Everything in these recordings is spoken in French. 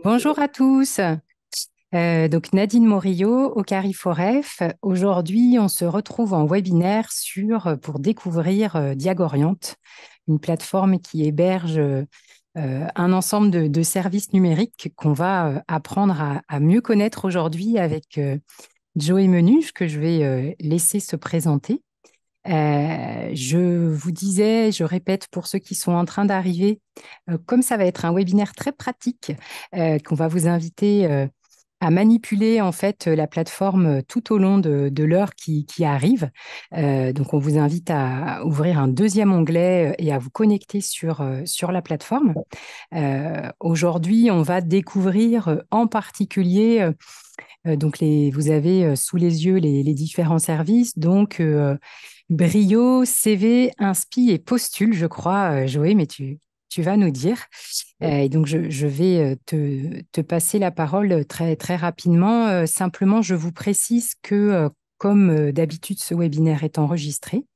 Bonjour à tous. Donc Nadine Morillo au Cariforef. Aujourd'hui, on se retrouve en webinaire pour découvrir Diagoriante, une plateforme qui héberge un ensemble de services numériques qu'on va apprendre à mieux connaître aujourd'hui avec Joey Menuche, que je vais laisser se présenter. Je vous disais, je répète pour ceux qui sont en train d'arriver, comme ça va être un webinaire très pratique, qu'on va vous inviter à manipuler en fait la plateforme tout au long de l'heure qui arrive. Donc, on vous invite à ouvrir un deuxième onglet et à vous connecter sur la plateforme. Aujourd'hui, on va découvrir en particulier vous avez sous les yeux les différents services. Donc, Brio, CV, Inspi et Postule, je crois, Joé, mais tu vas nous dire. Et donc, je vais te passer la parole très, très rapidement. Simplement, je vous précise que, comme d'habitude, ce webinaire est enregistré,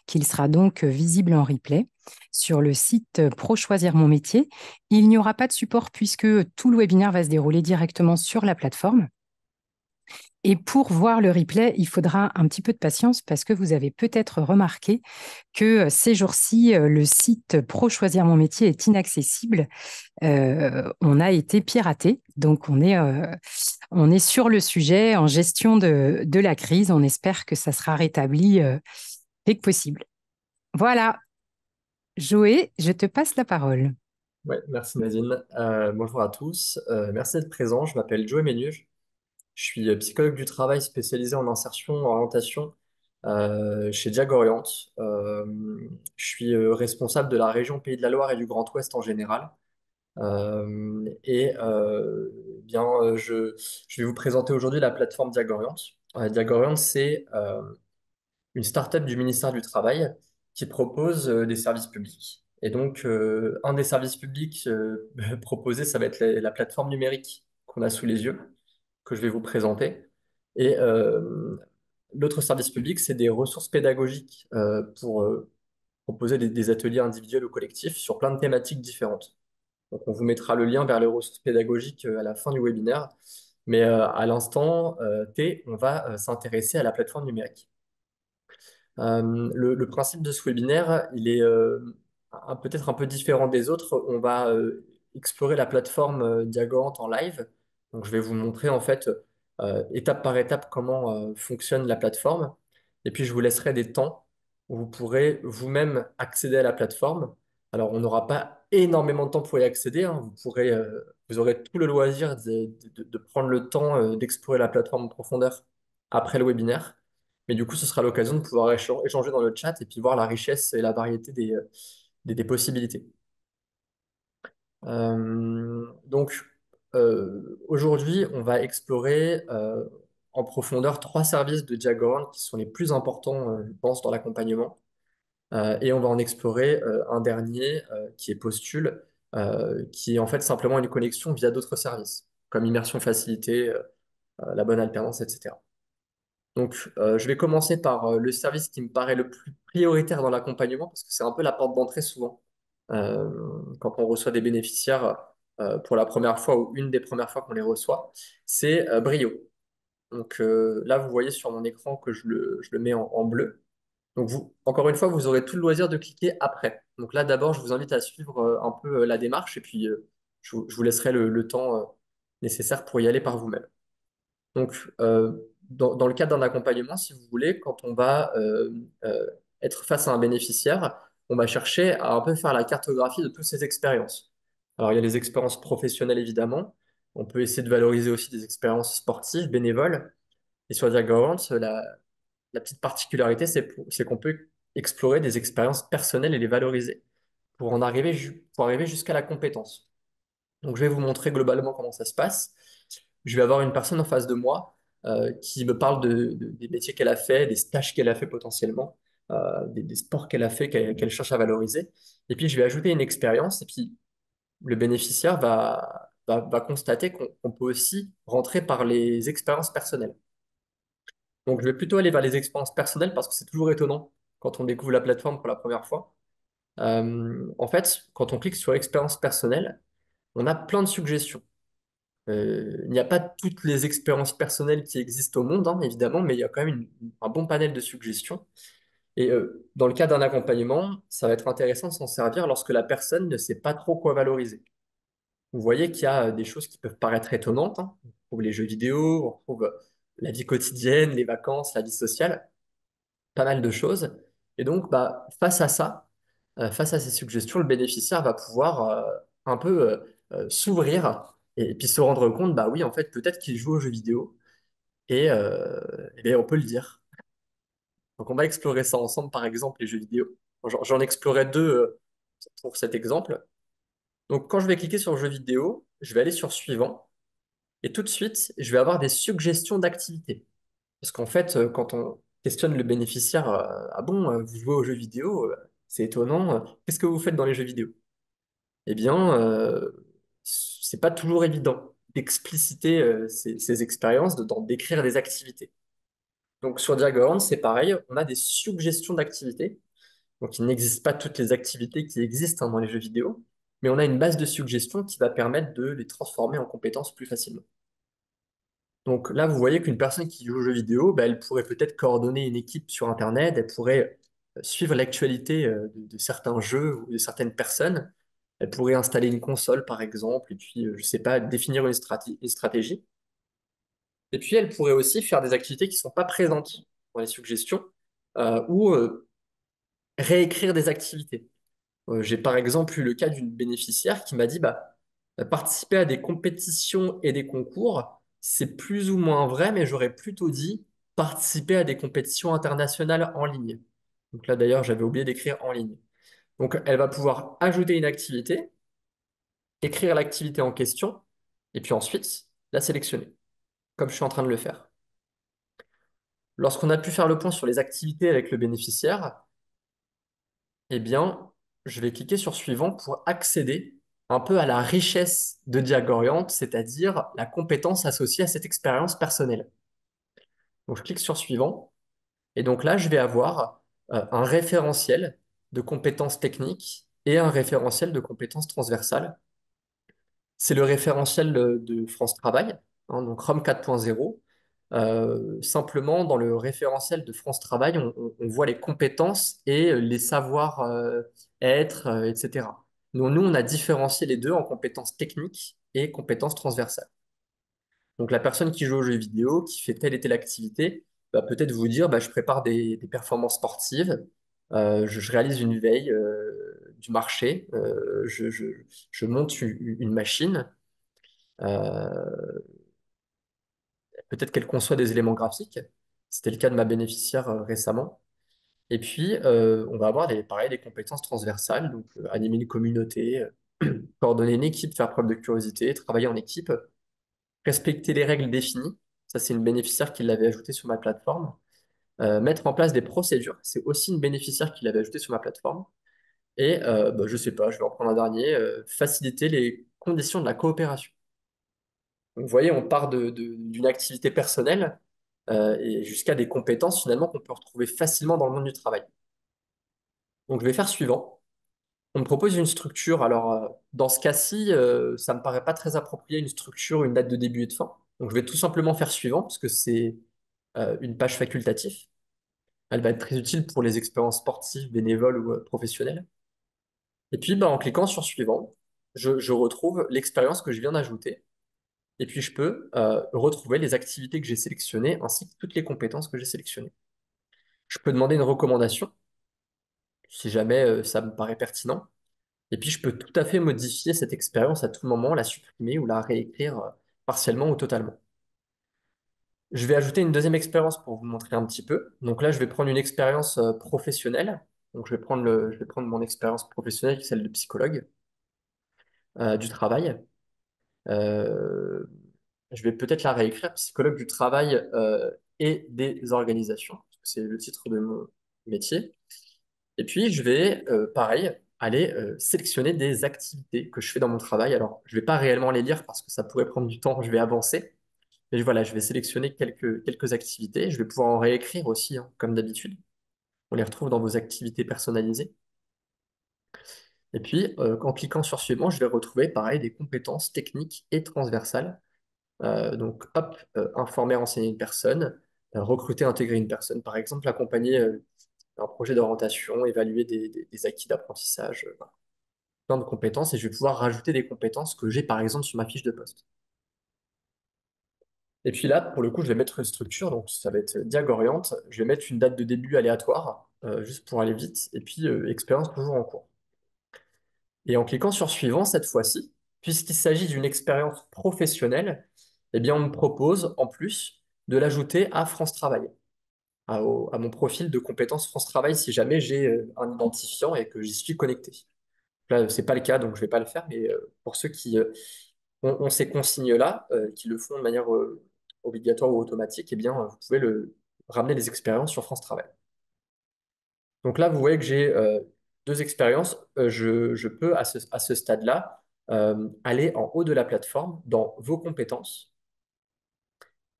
qu'il sera donc visible en replay sur le site Pro Choisir Mon Métier. Il n'y aura pas de support puisque tout le webinaire va se dérouler directement sur la plateforme. Et pour voir le replay, il faudra un petit peu de patience parce que vous avez peut-être remarqué que ces jours-ci, le site Pro Choisir Mon Métier est inaccessible. On a été piraté, donc on est sur le sujet en gestion de la crise. On espère que ça sera rétabli dès que possible. Voilà, Joé, je te passe la parole. Ouais, merci Nadine. Bonjour à tous. Merci d'être présent. Je m'appelle Joe Ménuge. Je suis psychologue du travail spécialisé en insertion, en orientation chez Diagoriant. Je suis responsable de la région Pays de la Loire et du Grand Ouest en général. Je vais vous présenter aujourd'hui la plateforme Diagoriant. Diagoriant, c'est une start-up du ministère du Travail qui propose des services publics. Et donc, un des services publics proposés, ça va être la plateforme numérique qu'on a sous les yeux, que je vais vous présenter. Et l'autre service public, c'est des ressources pédagogiques pour proposer des ateliers individuels ou collectifs sur plein de thématiques différentes. Donc, on vous mettra le lien vers les ressources pédagogiques à la fin du webinaire. Mais à l'instant T, on va s'intéresser à la plateforme numérique. Le principe de ce webinaire, il est peut-être un peu différent des autres. On va explorer la plateforme Diagorant en live. Donc, je vais vous montrer en fait étape par étape comment fonctionne la plateforme. Et puis, je vous laisserai des temps où vous pourrez vous-même accéder à la plateforme. Alors, on n'aura pas énormément de temps pour y accéder, hein. Vous aurez tout le loisir de prendre le temps d'explorer la plateforme en profondeur après le webinaire. Mais du coup, ce sera l'occasion de pouvoir échanger dans le chat et puis voir la richesse et la variété des possibilités. Donc, aujourd'hui, on va explorer en profondeur trois services de Diagorand qui sont les plus importants, je pense, dans l'accompagnement. Et on va en explorer un dernier qui est Postule, qui est en fait simplement une connexion via d'autres services, comme immersion facilitée, la bonne alternance, etc. Donc, je vais commencer par le service qui me paraît le plus prioritaire dans l'accompagnement, parce que c'est un peu la porte d'entrée souvent. Quand on reçoit des bénéficiaires pour la première fois ou une des premières fois qu'on les reçoit, c'est Brio. Donc là, vous voyez sur mon écran que je le mets en bleu. Donc, encore une fois, vous aurez tout le loisir de cliquer après. Donc là, d'abord, je vous invite à suivre un peu la démarche et puis je vous laisserai le temps nécessaire pour y aller par vous-même. Donc, dans le cadre d'un accompagnement, si vous voulez, quand on va euh, être face à un bénéficiaire, on va chercher à un peu faire la cartographie de toutes ses expériences. Alors, il y a les expériences professionnelles, évidemment. On peut essayer de valoriser aussi des expériences sportives, bénévoles. Et sur Diagorant, la petite particularité, c'est qu'on peut explorer des expériences personnelles et les valoriser pour arriver jusqu'à la compétence. Donc, je vais vous montrer globalement comment ça se passe. Je vais avoir une personne en face de moi qui me parle des métiers qu'elle a fait, des stages qu'elle a fait potentiellement, des sports qu'elle a fait, qu'elle cherche à valoriser. Et puis, je vais ajouter une expérience. Et puis, le bénéficiaire va constater qu'on peut aussi rentrer par les expériences personnelles. Donc, je vais plutôt aller vers les expériences personnelles parce que c'est toujours étonnant quand on découvre la plateforme pour la première fois. En fait, quand on clique sur expérience personnelle, on a plein de suggestions. Il n'y a pas toutes les expériences personnelles qui existent au monde, hein, évidemment, mais il y a quand même un bon panel de suggestions. Et dans le cas d'un accompagnement, ça va être intéressant de s'en servir lorsque la personne ne sait pas trop quoi valoriser. Vous voyez qu'il y a des choses qui peuvent paraître étonnantes, hein. On trouve les jeux vidéo, on trouve la vie quotidienne, les vacances, la vie sociale, pas mal de choses. Et donc, bah, face à ça, face à ces suggestions, le bénéficiaire va pouvoir un peu s'ouvrir et puis se rendre compte, bah oui, en fait, peut-être qu'il joue aux jeux vidéo et bien, on peut le dire. Donc, on va explorer ça ensemble, par exemple, les jeux vidéo. J'en explorerai deux pour cet exemple. Donc, quand je vais cliquer sur jeux vidéo, je vais aller sur suivant et tout de suite, je vais avoir des suggestions d'activités. Parce qu'en fait, quand on questionne le bénéficiaire, ah bon, vous jouez aux jeux vidéo, c'est étonnant, qu'est-ce que vous faites dans les jeux vidéo? Eh bien, c'est pas toujours évident d'expliciter ces expériences, d'en décrire des activités. Donc sur Diagram, c'est pareil, on a des suggestions d'activités. Donc il n'existe pas toutes les activités qui existent dans les jeux vidéo, mais on a une base de suggestions qui va permettre de les transformer en compétences plus facilement. Donc là, vous voyez qu'une personne qui joue aux jeux vidéo, bah, elle pourrait peut-être coordonner une équipe sur Internet, elle pourrait suivre l'actualité de certains jeux ou de certaines personnes, elle pourrait installer une console, par exemple, et puis, je ne sais pas, définir une stratégie. Et puis, elle pourrait aussi faire des activités qui ne sont pas présentes dans les suggestions, ou réécrire des activités. J'ai par exemple eu le cas d'une bénéficiaire qui m'a dit, bah, participer à des compétitions et des concours, c'est plus ou moins vrai, mais j'aurais plutôt dit participer à des compétitions internationales en ligne. Donc là, d'ailleurs, j'avais oublié d'écrire en ligne. Donc, elle va pouvoir ajouter une activité, écrire l'activité en question, et puis ensuite la sélectionner, comme je suis en train de le faire. Lorsqu'on a pu faire le point sur les activités avec le bénéficiaire, eh bien, je vais cliquer sur suivant pour accéder un peu à la richesse de Diagoriante, c'est-à-dire la compétence associée à cette expérience personnelle. Donc, je clique sur suivant, et donc là, je vais avoir un référentiel de compétences techniques et un référentiel de compétences transversales. C'est le référentiel de France Travail, hein, donc ROM 4.0. Simplement, dans le référentiel de France Travail, on voit les compétences et les savoir-être, etc. Nous, on a différencié les deux en compétences techniques et compétences transversales. Donc, la personne qui joue aux jeux vidéo, qui fait telle et telle activité, va peut-être vous dire, bah, je prépare des performances sportives, je réalise une veille du marché, je monte une machine. Euh, Peut-être qu'elle conçoit des éléments graphiques. C'était le cas de ma bénéficiaire récemment. Et puis, on va avoir pareil, des compétences transversales, donc animer une communauté, coordonner une équipe, faire preuve de curiosité, travailler en équipe, respecter les règles définies. Ça, c'est une bénéficiaire qui l'avait ajouté sur ma plateforme. Mettre en place des procédures, c'est aussi une bénéficiaire qui l'avait ajouté sur ma plateforme. Et bah, je sais pas, je vais en prendre un dernier, faciliter les conditions de la coopération. Donc, vous voyez, on part d'une activité personnelle et jusqu'à des compétences finalement qu'on peut retrouver facilement dans le monde du travail. Donc, je vais faire suivant. On me propose une structure. Alors, dans ce cas-ci, ça me paraît pas très approprié une structure, une date de début et de fin. Donc, je vais tout simplement faire suivant parce que c'est une page facultative. Elle va être très utile pour les expériences sportives, bénévoles ou professionnelles. Et puis, bah, en cliquant sur suivant, je retrouve l'expérience que je viens d'ajouter. Et puis, je peux retrouver les activités que j'ai sélectionnées ainsi que toutes les compétences que j'ai sélectionnées. Je peux demander une recommandation si jamais ça me paraît pertinent. Et puis, je peux tout à fait modifier cette expérience à tout moment, la supprimer ou la réécrire partiellement ou totalement. Je vais ajouter une deuxième expérience pour vous montrer un petit peu. Donc là, je vais prendre une expérience professionnelle. Donc, je vais prendre mon expérience professionnelle, qui est celle de psychologue du travail. Euh, je vais peut-être la réécrire, psychologue du travail et des organisations, parce que c'est le titre de mon métier. Et puis, je vais, pareil, aller sélectionner des activités que je fais dans mon travail. Alors, je ne vais pas réellement les lire parce que ça pourrait prendre du temps, je vais avancer. Mais voilà, je vais sélectionner quelques activités. Je vais pouvoir en réécrire aussi, hein, comme d'habitude. On les retrouve dans vos activités personnalisées. Et puis, en cliquant sur suivant, je vais retrouver, pareil, des compétences techniques et transversales Donc, hop, informer, renseigner une personne, recruter, intégrer une personne, par exemple, accompagner un projet d'orientation, évaluer des acquis d'apprentissage, voilà. Plein de compétences, et je vais pouvoir rajouter des compétences que j'ai, par exemple, sur ma fiche de poste. Et puis là, pour le coup, je vais mettre une structure, donc ça va être Diagoriante. Je vais mettre une date de début aléatoire, juste pour aller vite, et puis expérience toujours en cours. Et en cliquant sur suivant cette fois-ci, puisqu'il s'agit d'une expérience professionnelle, eh bien, on me propose en plus de l'ajouter à France Travail, à mon profil de compétences France Travail si jamais j'ai un identifiant et que j'y suis connecté. Là, c'est pas le cas, donc je vais pas le faire, mais pour ceux qui ont ces consignes-là, qui le font de manière obligatoire ou automatique, eh bien, vous pouvez ramener les expériences sur France Travail. Donc là, vous voyez que j'ai deux expériences. Je peux, à ce stade-là, aller en haut de la plateforme dans vos compétences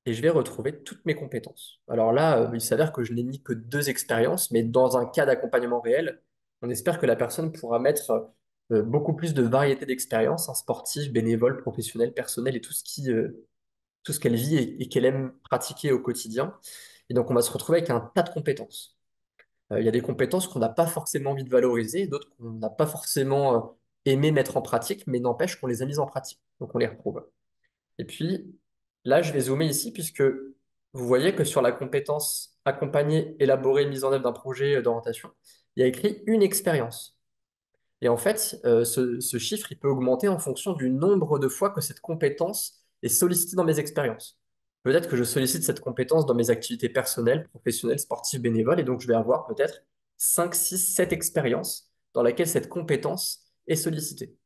et je vais retrouver toutes mes compétences. Alors là, il s'avère que je n'ai mis que deux expériences, mais dans un cas d'accompagnement réel, on espère que la personne pourra mettre beaucoup plus de variété d'expériences, hein, sportives, bénévoles, professionnelles, personnelles et tout ce qu'elle vit et qu'elle aime pratiquer au quotidien. Et donc, on va se retrouver avec un tas de compétences. Il y a des compétences qu'on n'a pas forcément envie de valoriser, d'autres qu'on n'a pas forcément aimé mettre en pratique, mais n'empêche qu'on les a mises en pratique. Donc, on les retrouve. Et puis, là, je vais zoomer ici, puisque vous voyez que sur la compétence accompagner, élaborer, mise en œuvre d'un projet d'orientation, il y a écrit une expérience. Et en fait, ce chiffre, il peut augmenter en fonction du nombre de fois que cette compétence est sollicitée dans mes expériences. Peut-être que je sollicite cette compétence dans mes activités personnelles, professionnelles, sportives, bénévoles, et donc je vais avoir peut-être 5, 6, 7 expériences dans lesquelles cette compétence est sollicitée.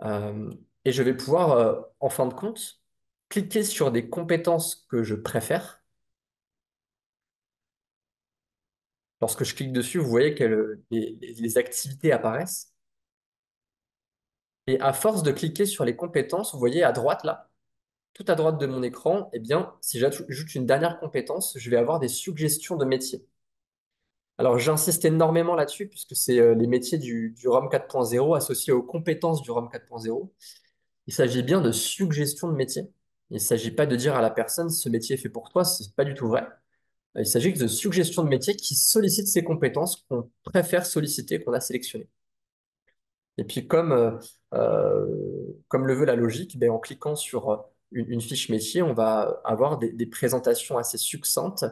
Euh, et je vais pouvoir, en fin de compte, cliquer sur des compétences que je préfère. Lorsque je clique dessus, vous voyez que les activités apparaissent. Et à force de cliquer sur les compétences, vous voyez à droite là, tout à droite de mon écran, eh bien, si j'ajoute une dernière compétence, je vais avoir des suggestions de métiers. Alors, j'insiste énormément là-dessus, puisque c'est les métiers du ROM 4.0 associés aux compétences du ROM 4.0. Il s'agit bien de suggestions de métiers. Il ne s'agit pas de dire à la personne, ce métier est fait pour toi, c'est pas du tout vrai. Il s'agit de suggestions de métiers qui sollicitent ces compétences qu'on préfère solliciter, qu'on a sélectionnées. Et puis, comme le veut la logique, ben, en cliquant sur une fiche métier, on va avoir des présentations assez succinctes,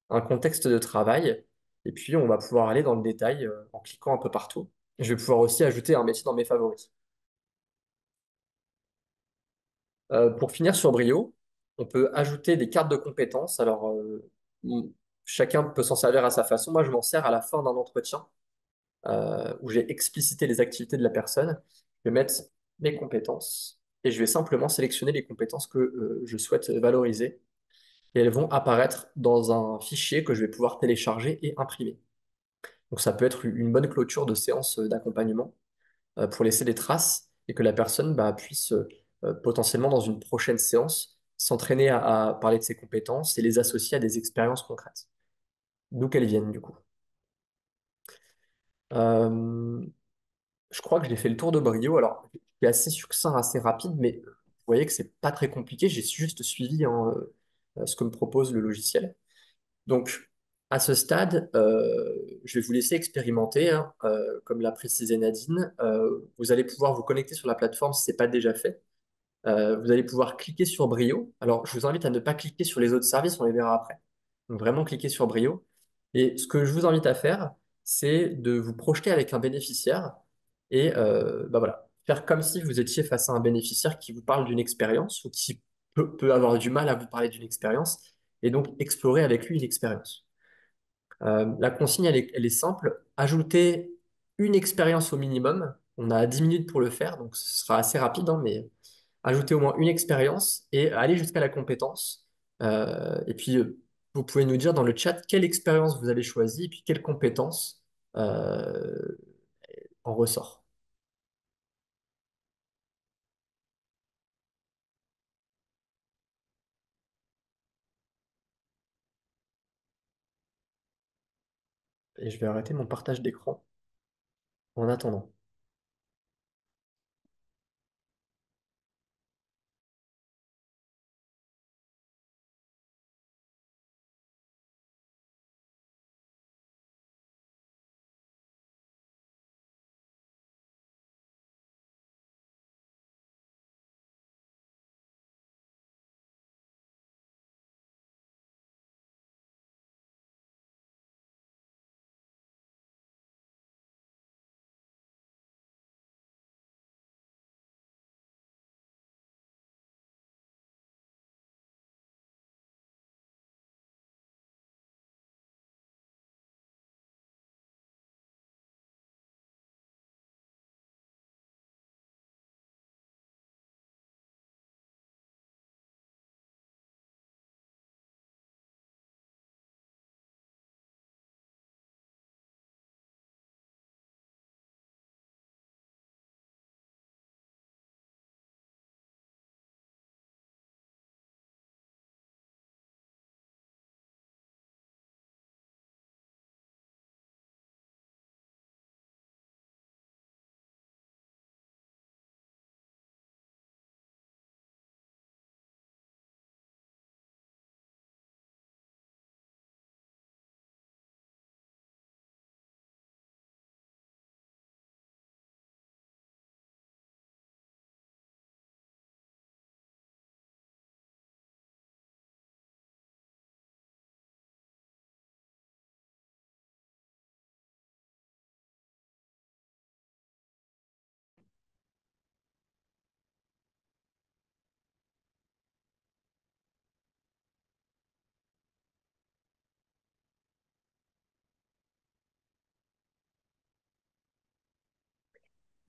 un contexte de travail, et puis on va pouvoir aller dans le détail en cliquant un peu partout. Je vais pouvoir aussi ajouter un métier dans mes favoris. Pour finir sur Brio, on peut ajouter des cartes de compétences. Alors, chacun peut s'en servir à sa façon. Moi, je m'en sers à la fin d'un entretien où j'ai explicité les activités de la personne. Je vais mettre mes compétences et je vais simplement sélectionner les compétences que je souhaite valoriser. Et elles vont apparaître dans un fichier que je vais pouvoir télécharger et imprimer. Donc, ça peut être une bonne clôture de séance d'accompagnement pour laisser des traces et que la personne puisse potentiellement dans une prochaine séance s'entraîner à parler de ses compétences et les associer à des expériences concrètes, d'où qu'elles viennent du coup. Euh, je crois que j'ai fait le tour de Brio. Alors, c'est assez succinct, assez rapide, mais vous voyez que c'est pas très compliqué. J'ai juste suivi hein, ce que me propose le logiciel. Donc, à ce stade, je vais vous laisser expérimenter, hein, comme l'a précisé Nadine. Vous allez pouvoir vous connecter sur la plateforme si ce n'est pas déjà fait. Vous allez pouvoir cliquer sur Brio. Alors, je vous invite à ne pas cliquer sur les autres services, on les verra après. Donc, vraiment cliquer sur Brio. Et ce que je vous invite à faire, c'est de vous projeter avec un bénéficiaire et voilà, faire comme si vous étiez face à un bénéficiaire qui vous parle d'une expérience ou qui peut avoir du mal à vous parler d'une expérience et donc explorer avec lui l'expérience. La consigne, elle est simple. Ajouter une expérience au minimum. On a 10 minutes pour le faire, donc ce sera assez rapide, hein, mais ajouter au moins une expérience et aller jusqu'à la compétence. Et puis, vous pouvez nous dire dans le chat quelle expérience vous avez choisie et puis quelle compétence euh, en ressort. Et je vais arrêter mon partage d'écran en attendant.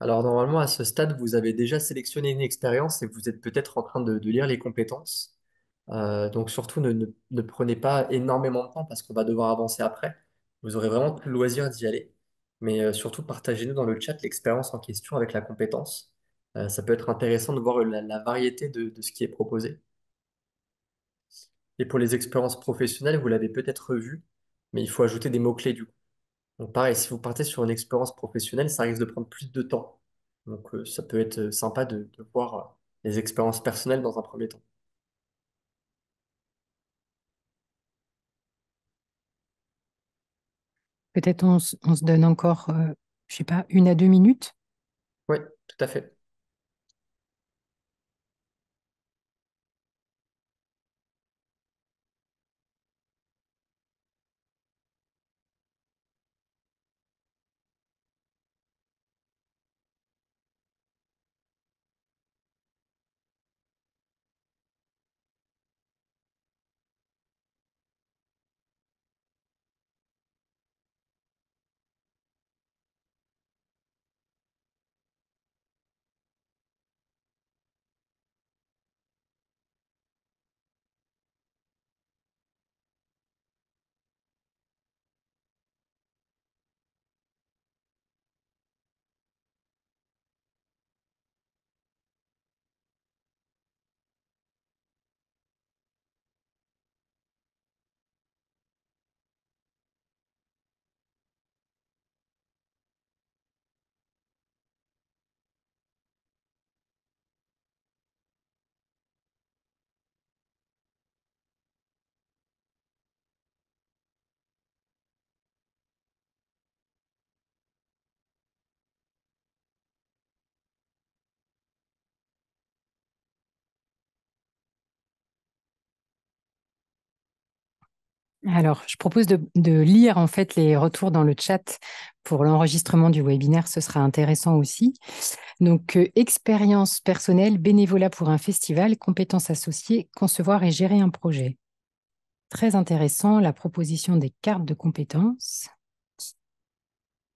Alors normalement, à ce stade, vous avez déjà sélectionné une expérience et vous êtes peut-être en train de lire les compétences. Donc surtout, ne prenez pas énormément de temps parce qu'on va devoir avancer après. Vous aurez vraiment tout le loisir d'y aller. Mais surtout, partagez-nous dans le chat l'expérience en question avec la compétence. Ça peut être intéressant de voir la variété de ce qui est proposé. Et pour les expériences professionnelles, vous l'avez peut-être vu, mais il faut ajouter des mots-clés du coup. Donc pareil, si vous partez sur une expérience professionnelle, ça risque de prendre plus de temps. Donc ça peut être sympa de voir les expériences personnelles dans un premier temps. Peut-être on se donne encore, je sais pas, 1 à 2 minutes. Oui, tout à fait. Alors, je propose de lire en fait les retours dans le chat pour l'enregistrement du webinaire. Ce sera intéressant aussi. Donc, expérience personnelle, bénévolat pour un festival, compétences associées, concevoir et gérer un projet. Très intéressant, la proposition des cartes de compétences.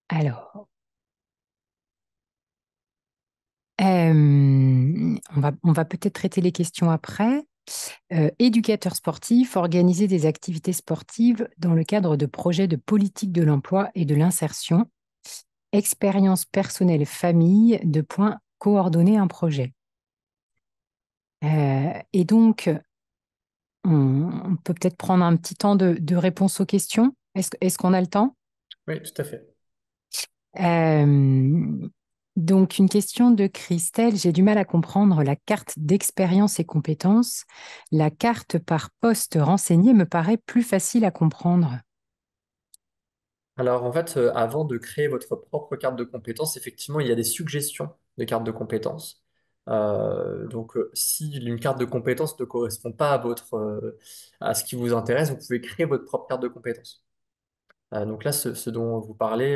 Alors, on va peut-être traiter les questions après. Éducateur sportif, organiser des activités sportives dans le cadre de projets de politique de l'emploi et de l'insertion. Expérience personnelle famille, coordonner un projet. Et donc, on peut peut-être prendre un petit temps de réponse aux questions. Est-ce qu'on a le temps? Oui, tout à fait. Euh, donc, une question de Christelle. J'ai du mal à comprendre la carte d'expérience et compétences. La carte par poste renseignée me paraît plus facile à comprendre. Alors en fait, avant de créer votre propre carte de compétences, effectivement, il y a des suggestions de cartes de compétences. Donc si une carte de compétences ne correspond pas à à ce qui vous intéresse, vous pouvez créer votre propre carte de compétences. Donc là, ce dont vous parlez,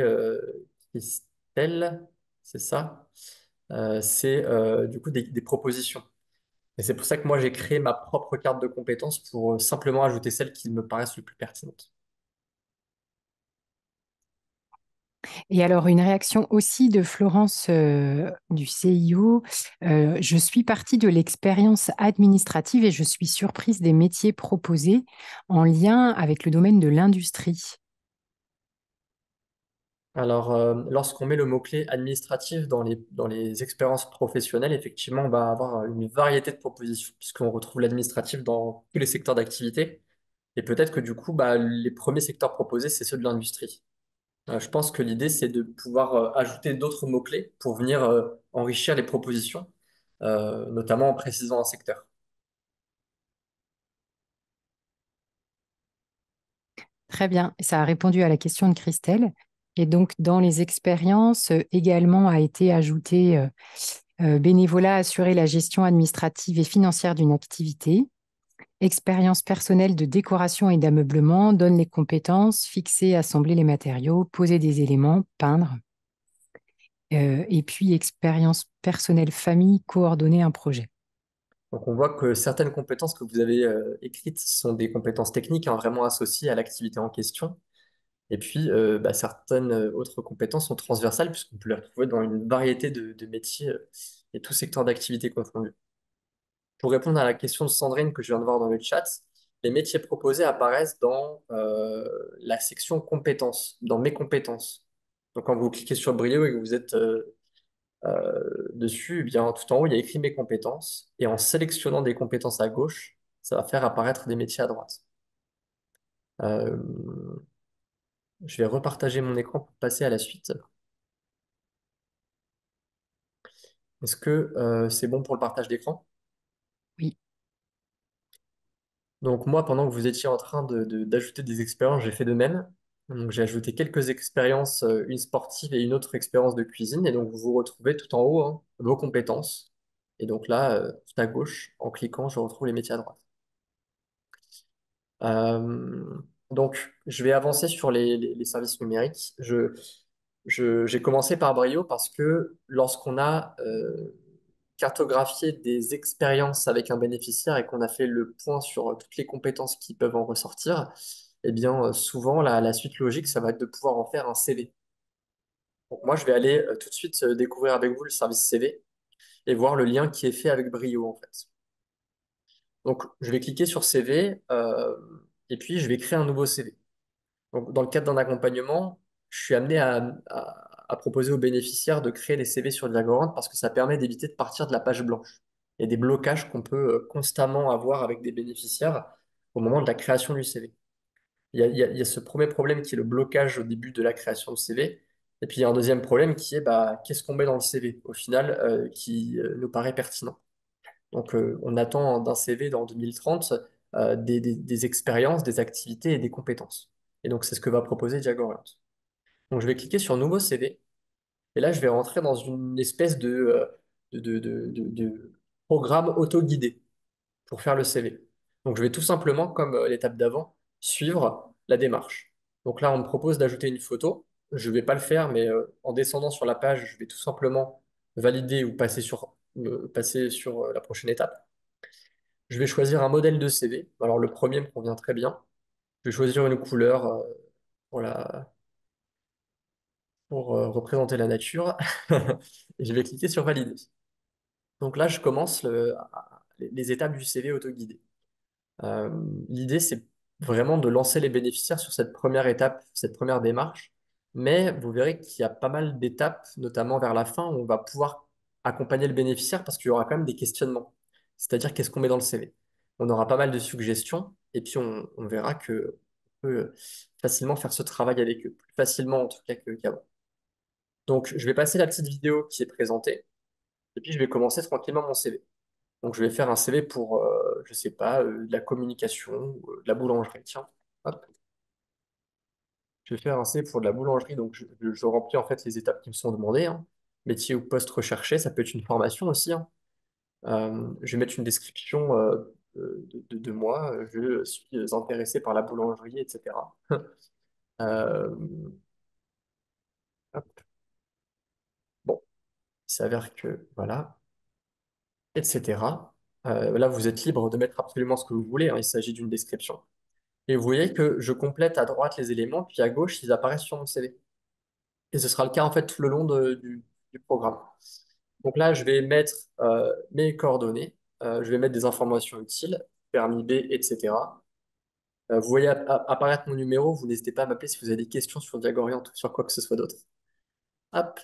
Christelle, c'est ça, c'est du coup des propositions. Et c'est pour ça que moi, j'ai créé ma propre carte de compétences pour simplement ajouter celles qui me paraissent les plus pertinentes. Et alors, une réaction aussi de Florence du CIO. Je suis partie de l'expérience administrative et je suis surprise des métiers proposés en lien avec le domaine de l'industrie. Alors, lorsqu'on met le mot-clé administratif dans les expériences professionnelles, effectivement, on va avoir une variété de propositions, puisqu'on retrouve l'administratif dans tous les secteurs d'activité. Et peut-être que du coup, les premiers secteurs proposés, c'est ceux de l'industrie. Je pense que l'idée, c'est de pouvoir ajouter d'autres mots-clés pour venir enrichir les propositions, notamment en précisant un secteur. Très bien, ça a répondu à la question de Christelle. Et donc, dans les expériences, également a été ajouté bénévolat, assurer la gestion administrative et financière d'une activité. Expérience personnelle de décoration et d'ameublement, donne les compétences, fixer, assembler les matériaux, poser des éléments, peindre. Et puis, expérience personnelle famille, coordonner un projet. Donc, on voit que certaines compétences que vous avez écrites sont des compétences techniques, hein, vraiment associées à l'activité en question. Et puis, certaines autres compétences sont transversales puisqu'on peut les retrouver dans une variété de métiers et tous secteurs d'activité confondus. Pour répondre à la question de Sandrine que je viens de voir dans le chat, les métiers proposés apparaissent dans la section compétences, dans mes compétences. Donc, quand vous cliquez sur Brio et que vous êtes dessus, eh bien, tout en haut, il y a écrit mes compétences. Et en sélectionnant des compétences à gauche, ça va faire apparaître des métiers à droite. Euh, je vais repartager mon écran pour passer à la suite. Est-ce que c'est bon pour le partage d'écran? Oui, Donc moi, pendant que vous étiez en train d'ajouter des expériences, j'ai fait de même. Donc j'ai ajouté quelques expériences, une sportive et une autre expérience de cuisine. Et donc vous vous retrouvez tout en haut, hein, vos compétences. Et donc là, tout à gauche, en cliquant, je retrouve les métiers à droite. Euh, donc je vais avancer sur les services numériques. J'ai commencé par Brio parce que lorsqu'on a cartographié des expériences avec un bénéficiaire et qu'on a fait le point sur toutes les compétences qui peuvent en ressortir, eh bien, souvent, la suite logique, ça va être de pouvoir en faire un CV. Donc, moi, je vais aller tout de suite découvrir avec vous le service CV et voir le lien qui est fait avec Brio, en fait. Donc, je vais cliquer sur CV et puis je vais créer un nouveau CV. Donc, dans le cadre d'un accompagnement, je suis amené à proposer aux bénéficiaires de créer des CV sur Diagorand parce que ça permet d'éviter de partir de la page blanche et des blocages qu'on peut constamment avoir avec des bénéficiaires au moment de la création du CV. Il y a ce premier problème qui est le blocage au début de la création de CV. Et puis il y a un deuxième problème qui est qu'est-ce qu'on met dans le CV au final qui nous paraît pertinent. Donc on attend d'un CV dans 2030 des expériences, des activités et des compétences. Et donc c'est ce que va proposer Diagorient. Donc je vais cliquer sur Nouveau CV et là je vais rentrer dans une espèce de programme auto-guidé pour faire le CV. Donc je vais tout simplement, comme l'étape d'avant, suivre la démarche. Donc là, on me propose d'ajouter une photo. Je ne vais pas le faire, mais en descendant sur la page, je vais tout simplement valider ou passer sur la prochaine étape. Je vais choisir un modèle de CV. Alors le premier me convient très bien. Je vais choisir une couleur pour pour représenter la nature. Et je vais cliquer sur valider. Donc là, je commence les étapes du CV auto-guidé. Euh, L'idée, c'est vraiment de lancer les bénéficiaires sur cette première étape, cette première démarche. Mais vous verrez qu'il y a pas mal d'étapes, notamment vers la fin, où on va pouvoir accompagner le bénéficiaire parce qu'il y aura quand même des questionnements. C'est-à-dire, qu'est-ce qu'on met dans le CV? On aura pas mal de suggestions et puis on verra que on peut facilement faire ce travail avec eux, plus facilement en tout cas qu'avant. Donc, je vais passer la petite vidéo qui est présentée et puis je vais commencer tranquillement mon CV. Donc, je vais faire un CV pour, je sais pas, de la communication, ou, de la boulangerie. Tiens, hop. Je vais faire un CV pour de la boulangerie. Donc, je remplis en fait les étapes qui me sont demandées, hein. Métier ou poste recherché, ça peut être une formation aussi, hein. Je vais mettre une description de moi. Je suis intéressé par la boulangerie, etc. Euh, hop. Bon, il s'avère que, voilà, etc. Là, vous êtes libre de mettre absolument ce que vous voulez, hein. Il s'agit d'une description. Et vous voyez que je complète à droite les éléments, puis à gauche, ils apparaissent sur mon CV. Et ce sera le cas en fait tout le long du programme. Donc là, je vais mettre mes coordonnées, je vais mettre des informations utiles, permis B, etc. Vous voyez apparaître mon numéro, vous n'hésitez pas à m'appeler si vous avez des questions sur Diagorient ou sur quoi que ce soit d'autre. Hop.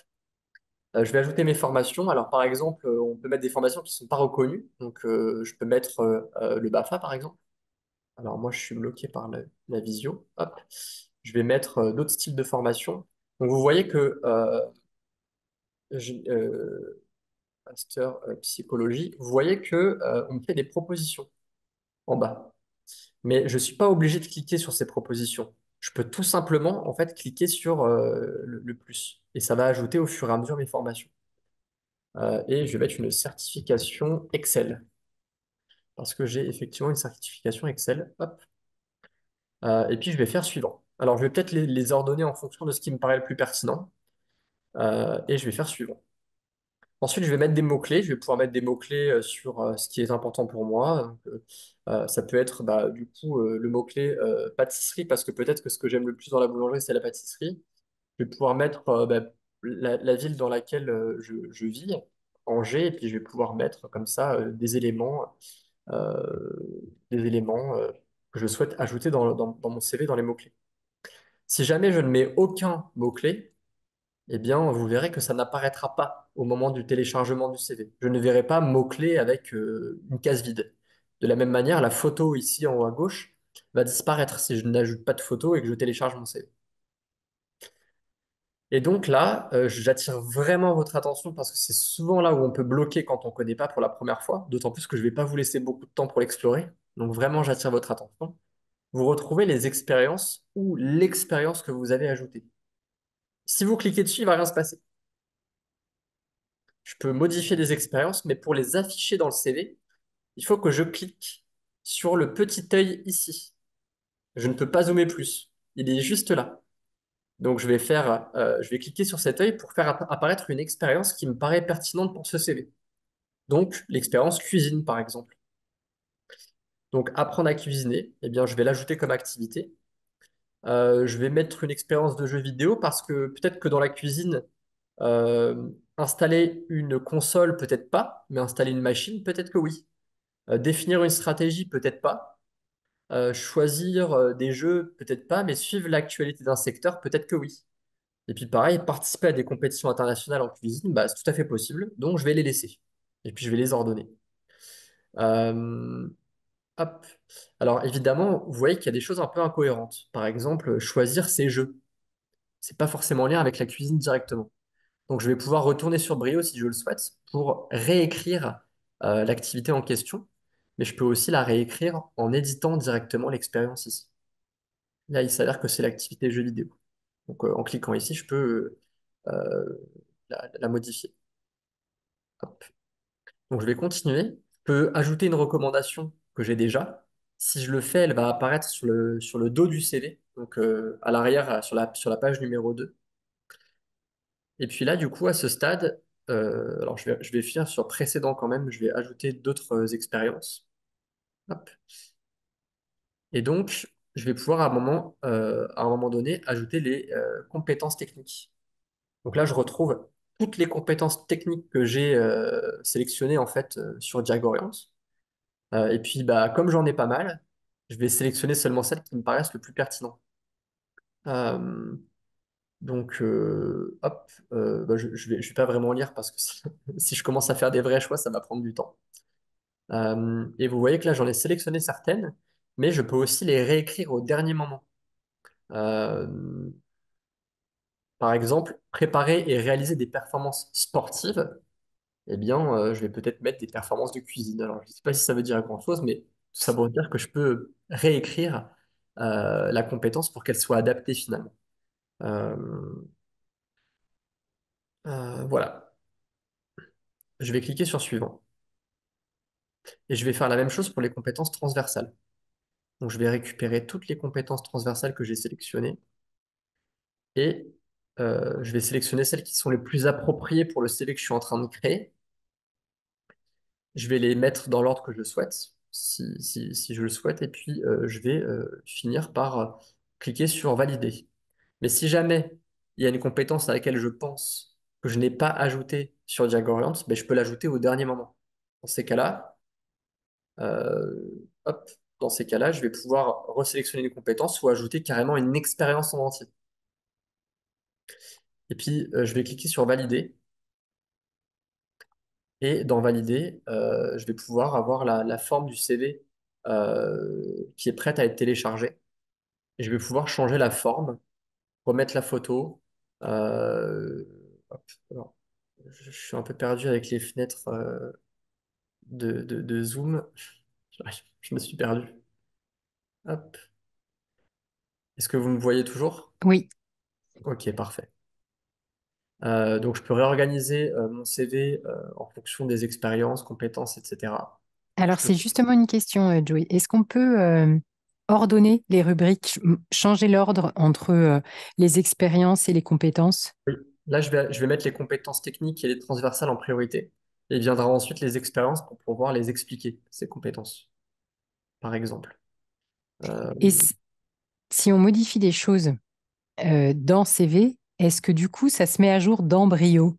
Je vais ajouter mes formations. Alors par exemple, on peut mettre des formations qui ne sont pas reconnues. Donc je peux mettre le BAFA par exemple. Alors moi, je suis bloqué par la visio. Hop. Je vais mettre d'autres styles de formation. Donc vous voyez que master psychologie, vous voyez que on me fait des propositions en bas. Mais je ne suis pas obligé de cliquer sur ces propositions. Je peux tout simplement en fait cliquer sur le plus. Et ça va ajouter au fur et à mesure mes formations. Et je vais mettre une certification Excel. Parce que j'ai effectivement une certification Excel. Hop. Et puis je vais faire suivant. Alors je vais peut-être les ordonner en fonction de ce qui me paraît le plus pertinent. Et je vais faire suivant. Ensuite, je vais mettre des mots-clés. Je vais pouvoir mettre des mots-clés sur ce qui est important pour moi. Donc, ça peut être bah, du coup le mot-clé pâtisserie, parce que peut-être que ce que j'aime le plus dans la boulangerie, c'est la pâtisserie. Je vais pouvoir mettre bah, la ville dans laquelle je vis, Angers, et puis je vais pouvoir mettre comme ça des éléments que je souhaite ajouter dans mon CV, dans les mots-clés. Si jamais je ne mets aucun mot-clé, eh bien, vous verrez que ça n'apparaîtra pas au moment du téléchargement du CV. Je ne verrai pas mot-clé avec une case vide. De la même manière, la photo ici en haut à gauche va disparaître si je n'ajoute pas de photo et que je télécharge mon CV. Et donc là, j'attire vraiment votre attention parce que c'est souvent là où on peut bloquer quand on ne connaît pas pour la première fois, d'autant plus que je ne vais pas vous laisser beaucoup de temps pour l'explorer. Donc vraiment, j'attire votre attention. Vous retrouvez les expériences ou l'expérience que vous avez ajoutée. Si vous cliquez dessus, il ne va rien se passer. Je peux modifier des expériences, mais pour les afficher dans le CV, il faut que je clique sur le petit œil ici. Je ne peux pas zoomer plus. Il est juste là. Donc je vais cliquer sur cet œil pour faire apparaître une expérience qui me paraît pertinente pour ce CV. Donc l'expérience cuisine, par exemple. Donc apprendre à cuisiner, eh bien, je vais l'ajouter comme activité. Je vais mettre une expérience de jeu vidéo parce que peut-être que dans la cuisine, installer une console, peut-être pas, mais installer une machine, peut-être que oui. Définir une stratégie, peut-être pas. Choisir des jeux, peut-être pas, mais suivre l'actualité d'un secteur, peut-être que oui. Et puis pareil, participer à des compétitions internationales en cuisine, bah, c'est tout à fait possible, donc je vais les laisser. Et puis je vais les ordonner. Euh, hop. Alors évidemment, vous voyez qu'il y a des choses un peu incohérentes. Par exemple, choisir ses jeux. C'est pas forcément en lien avec la cuisine directement. Donc je vais pouvoir retourner sur Brio si je le souhaite pour réécrire l'activité en question, mais je peux aussi la réécrire en éditant directement l'expérience ici. Là, il s'avère que c'est l'activité jeu vidéo. Donc en cliquant ici, je peux la modifier. Hop. Donc je vais continuer. Je peux ajouter une recommandation que j'ai déjà. Si je le fais, elle va apparaître sur le dos du CV, donc à l'arrière, sur la page numéro 2. Et puis là, du coup, à ce stade, alors je vais finir sur précédent quand même, je vais ajouter d'autres expériences. Hop. Et donc, je vais pouvoir à un moment donné ajouter les compétences techniques. Donc là, je retrouve toutes les compétences techniques que j'ai sélectionnées en fait sur Diagorient. Et puis, bah, comme j'en ai pas mal, je vais sélectionner seulement celles qui me paraissent le plus pertinentes. Euh, hop, bah, je vais pas vraiment lire parce que si je commence à faire des vrais choix, ça va prendre du temps. Et vous voyez que là, j'en ai sélectionné certaines, mais je peux aussi les réécrire au dernier moment. Euh, Par exemple, préparer et réaliser des performances sportives, eh bien, je vais peut-être mettre des performances de cuisine. Alors, je ne sais pas si ça veut dire grand-chose, mais tout ça veut dire que je peux réécrire la compétence pour qu'elle soit adaptée finalement. Euh, voilà. Je vais cliquer sur suivant. Et je vais faire la même chose pour les compétences transversales. Donc, je vais récupérer toutes les compétences transversales que j'ai sélectionnées et je vais sélectionner celles qui sont les plus appropriées pour le CV que je suis en train de créer. Je vais les mettre dans l'ordre que je souhaite, si je le souhaite, et puis je vais finir par cliquer sur valider. Mais si jamais il y a une compétence à laquelle je pense que je n'ai pas ajoutée sur Diagorient, ben, je peux l'ajouter au dernier moment. Dans ces cas-là, euh, hop, dans ces cas-là, je vais pouvoir resélectionner une compétence ou ajouter carrément une expérience en entier. Et puis, je vais cliquer sur valider. Et dans valider, je vais pouvoir avoir la forme du CV qui est prête à être téléchargée. Et je vais pouvoir changer la forme, remettre la photo. Euh, hop, alors, je suis un peu perdu avec les fenêtres de Zoom. Je me suis perdu. Hop. Est-ce que vous me voyez toujours? Oui. Ok, parfait. Donc je peux réorganiser mon CV en fonction des expériences, compétences, etc. Je Alors, peux c'est justement une question, Joey. Est-ce qu'on peut ordonner les rubriques, changer l'ordre entre les expériences et les compétences? Là, je vais mettre les compétences techniques et les transversales en priorité. Et viendra ensuite les expériences pour pouvoir les expliquer, ces compétences, par exemple. Euh, Et si on modifie des choses dans CV, est-ce que du coup, ça se met à jour dans Brio?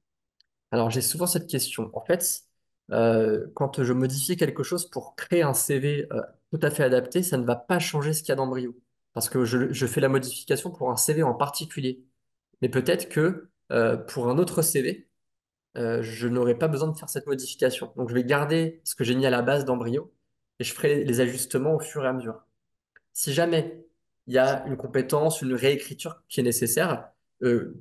alors, j'ai souvent cette question. En fait, quand je modifie quelque chose pour créer un CV tout à fait adapté, ça ne va pas changer ce qu'il y a dans Brio. Parce que je fais la modification pour un CV en particulier. Mais peut-être que pour un autre CV, je n'aurai pas besoin de faire cette modification. Donc, je vais garder ce que j'ai mis à la base dans Brio et je ferai les ajustements au fur et à mesure. Si jamais il y a une compétence, une réécriture qui est nécessaire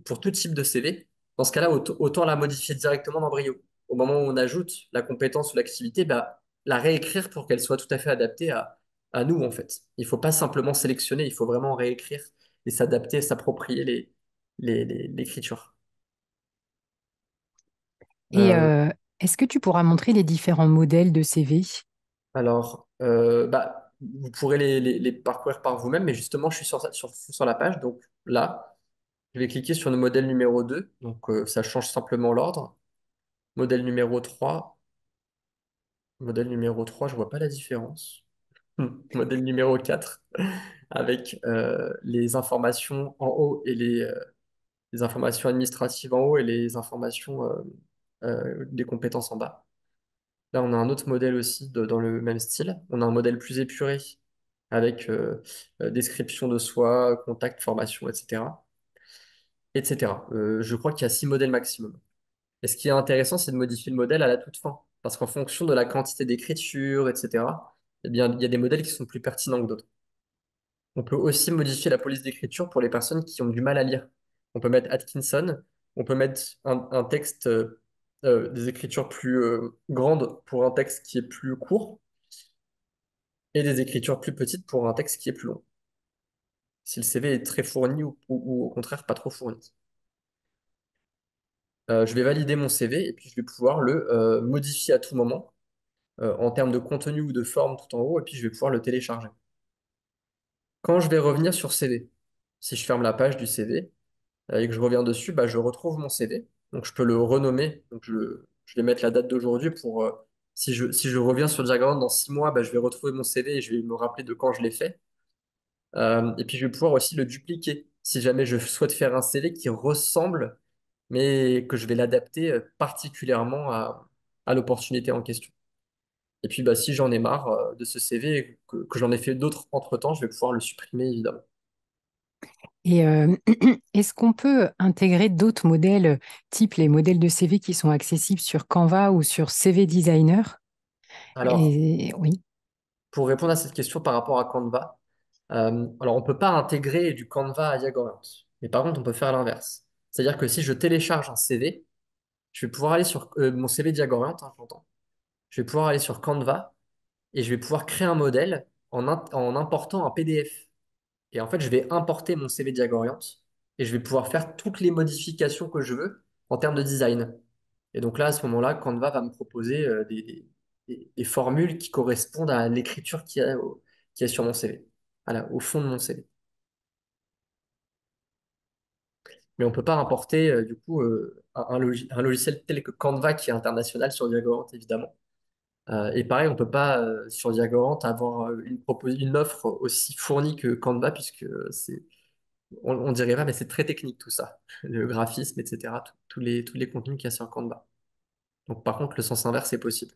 pour tout type de CV, dans ce cas-là, autant la modifier directement dans Brio. Au moment où on ajoute la compétence ou l'activité, bah, la réécrire pour qu'elle soit tout à fait adaptée à nous, en fait. Il ne faut pas simplement sélectionner, il faut vraiment réécrire et s'adapter, s'approprier l'écriture. Et Euh, est-ce que tu pourras montrer les différents modèles de CV? alors, bah, vous pourrez les parcourir par vous-même, mais justement, je suis sur la page, donc là. Je vais cliquer sur le modèle numéro 2, donc ça change simplement l'ordre. Modèle numéro 3, modèle numéro 3, je vois pas la différence. Modèle numéro 4, avec les informations en haut et les informations administratives en haut et les informations des compétences en bas. Là, on a un autre modèle aussi dans le même style. On a un modèle plus épuré avec description de soi, contact, formation, etc. etc. Je crois qu'il y a 6 modèles maximum. Et ce qui est intéressant, c'est de modifier le modèle à la toute fin. Parce qu'en fonction de la quantité d'écriture, etc., eh bien, il y a des modèles qui sont plus pertinents que d'autres. On peut aussi modifier la police d'écriture pour les personnes qui ont du mal à lire. On peut mettre Atkinson, on peut mettre un texte, des écritures plus grandes pour un texte qui est plus court, et des écritures plus petites pour un texte qui est plus long. Si le CV est très fourni ou au contraire pas trop fourni. Je vais valider mon CV et puis je vais pouvoir le modifier à tout moment en termes de contenu ou de forme tout en haut, et puis je vais pouvoir le télécharger. Quand je vais revenir sur CV, si je ferme la page du CV et que je reviens dessus, bah, je retrouve mon CV. Donc je peux le renommer. Donc je vais mettre la date d'aujourd'hui pour si je reviens sur Diagram dans 6 mois, bah, je vais retrouver mon CV et je vais me rappeler de quand je l'ai fait. Et puis je vais pouvoir aussi le dupliquer si jamais je souhaite faire un CV qui ressemble, mais que je vais l'adapter particulièrement à l'opportunité en question. Et puis, bah, si j'en ai marre de ce CV et que j'en ai fait d'autres entre-temps, je vais pouvoir le supprimer, évidemment. Et est-ce qu'on peut intégrer d'autres modèles, type les modèles de CV qui sont accessibles sur Canva ou sur CV Designer? Alors, Et oui. pour répondre à cette question par rapport à Canva, alors on ne peut pas intégrer du Canva à Diagorient. Mais par contre, on peut faire l'inverse. C'est-à-dire que si je télécharge un CV, je vais pouvoir aller sur mon CV Diagorient, hein, j'entends. Je vais pouvoir aller sur Canva et je vais pouvoir créer un modèle en important un PDF. Et en fait, je vais importer mon CV Diagorient et je vais pouvoir faire toutes les modifications que je veux en termes de design. Et donc là, à ce moment-là, Canva va me proposer des formules qui correspondent à l'écriture qui est sur mon CV, voilà, au fond de mon CV. Mais on ne peut pas importer du coup un logiciel tel que Canva qui est international sur Diagorant, évidemment. Et pareil, on ne peut pas sur Diagorant avoir une offre aussi fournie que Canva puisque on dirait pas, mais c'est très technique tout ça, le graphisme, etc., tous les contenus qu'il y a sur Canva. Donc par contre, le sens inverse est possible.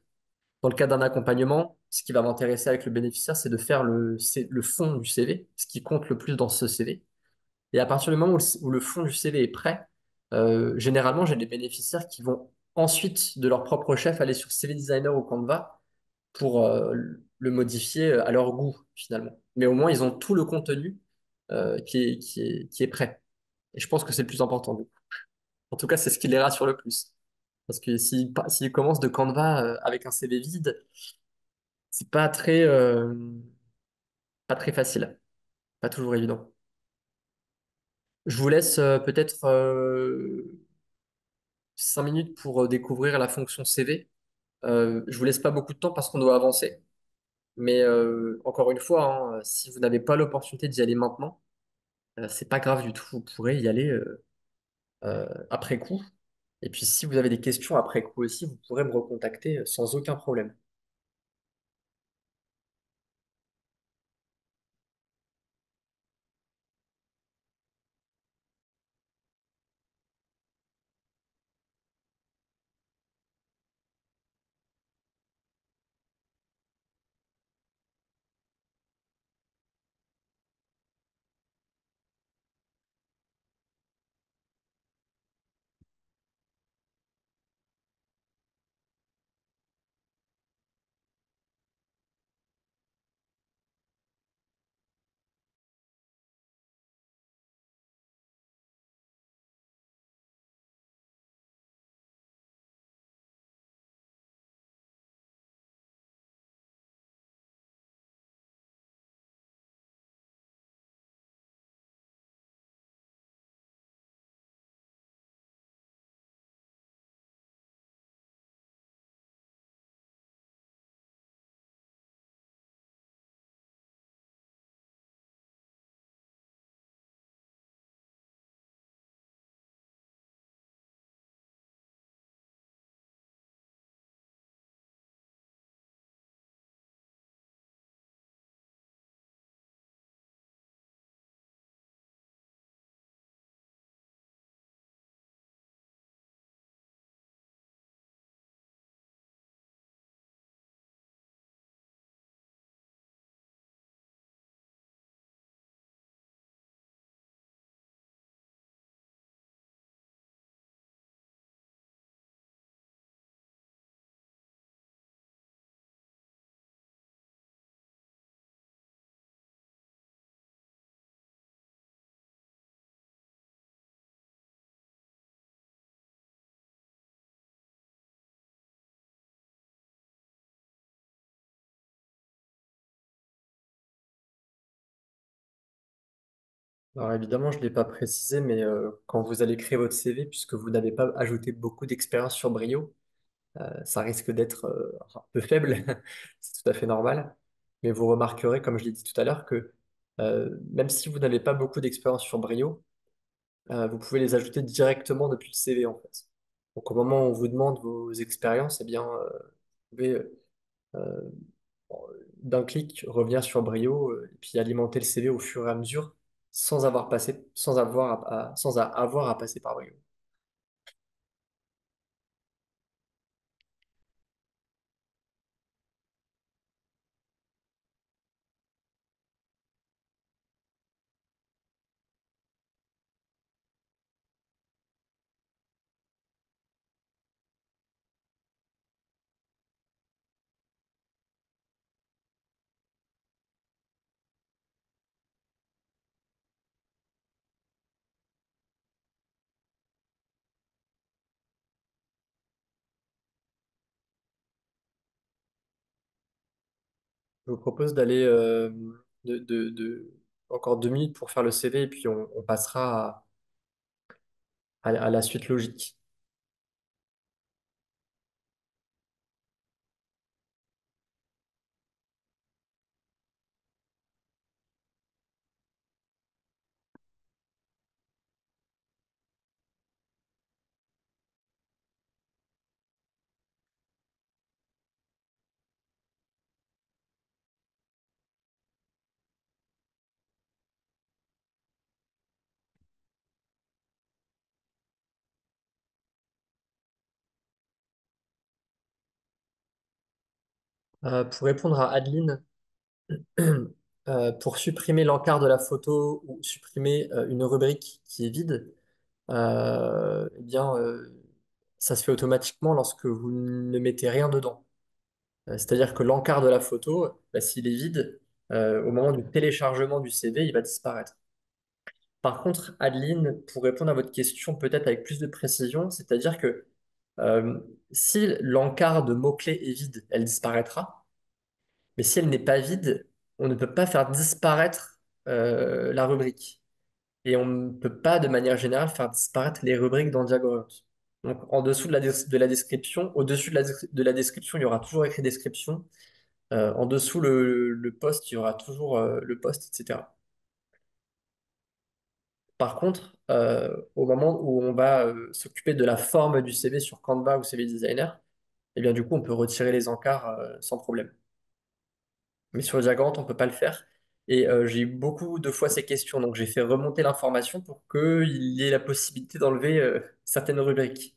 Dans le cas d'un accompagnement, ce qui va m'intéresser avec le bénéficiaire, c'est de faire le fond du CV, ce qui compte le plus dans ce CV. Et à partir du moment où le fond du CV est prêt, généralement, j'ai des bénéficiaires qui vont ensuite, de leur propre chef, aller sur CV Designer ou Canva pour le modifier à leur goût, finalement. Mais au moins, ils ont tout le contenu qui est prêt. Et je pense que c'est le plus important, du coup. En tout cas, c'est ce qui les rassure le plus. Parce que s'ils commencent de Canva avec un CV vide, c'est pas très facile, pas toujours évident. Je vous laisse peut-être 5 minutes pour découvrir la fonction CV. Je vous laisse pas beaucoup de temps parce qu'on doit avancer. Mais encore une fois, hein, si vous n'avez pas l'opportunité d'y aller maintenant, c'est pas grave du tout. Vous pourrez y aller après coup. Et puis si vous avez des questions après coup aussi, vous pourrez me recontacter sans aucun problème. Alors évidemment, je ne l'ai pas précisé, mais quand vous allez créer votre CV, puisque vous n'avez pas ajouté beaucoup d'expérience sur Brio, ça risque d'être un peu faible, c'est tout à fait normal. Mais vous remarquerez, comme je l'ai dit tout à l'heure, que même si vous n'avez pas beaucoup d'expérience sur Brio, vous pouvez les ajouter directement depuis le CV en fait. Donc au moment où on vous demande vos expériences, eh bien, vous pouvez euh, d'un clic revenir sur Brio et puis alimenter le CV au fur et à mesure sans avoir passé, sans avoir à passer par Brio. Je vous propose d'aller encore 2 minutes pour faire le CV et puis on passera à la suite logique. Pour répondre à Adeline, pour supprimer l'encart de la photo ou supprimer une rubrique qui est vide, eh bien, ça se fait automatiquement lorsque vous ne mettez rien dedans. C'est-à-dire que l'encart de la photo, bah, s'il est vide, au moment du téléchargement du CV, il va disparaître. Par contre, Adeline, pour répondre à votre question peut-être avec plus de précision, c'est-à-dire que euh, si l'encart de mots-clés est vide, elle disparaîtra. Mais si elle n'est pas vide, on ne peut pas faire disparaître la rubrique. Et on ne peut pas, de manière générale, faire disparaître les rubriques dans Diagorient. Donc, en dessous de la description, au-dessus de la description, il y aura toujours écrit description. En dessous, le poste, il y aura toujours le poste, etc. Par contre, au moment où on va s'occuper de la forme du CV sur Canva ou CV Designer, eh bien du coup, on peut retirer les encarts sans problème. Mais sur Diagrant, on ne peut pas le faire. Et j'ai eu beaucoup de fois ces questions, donc j'ai fait remonter l'information pour qu'il y ait la possibilité d'enlever certaines rubriques.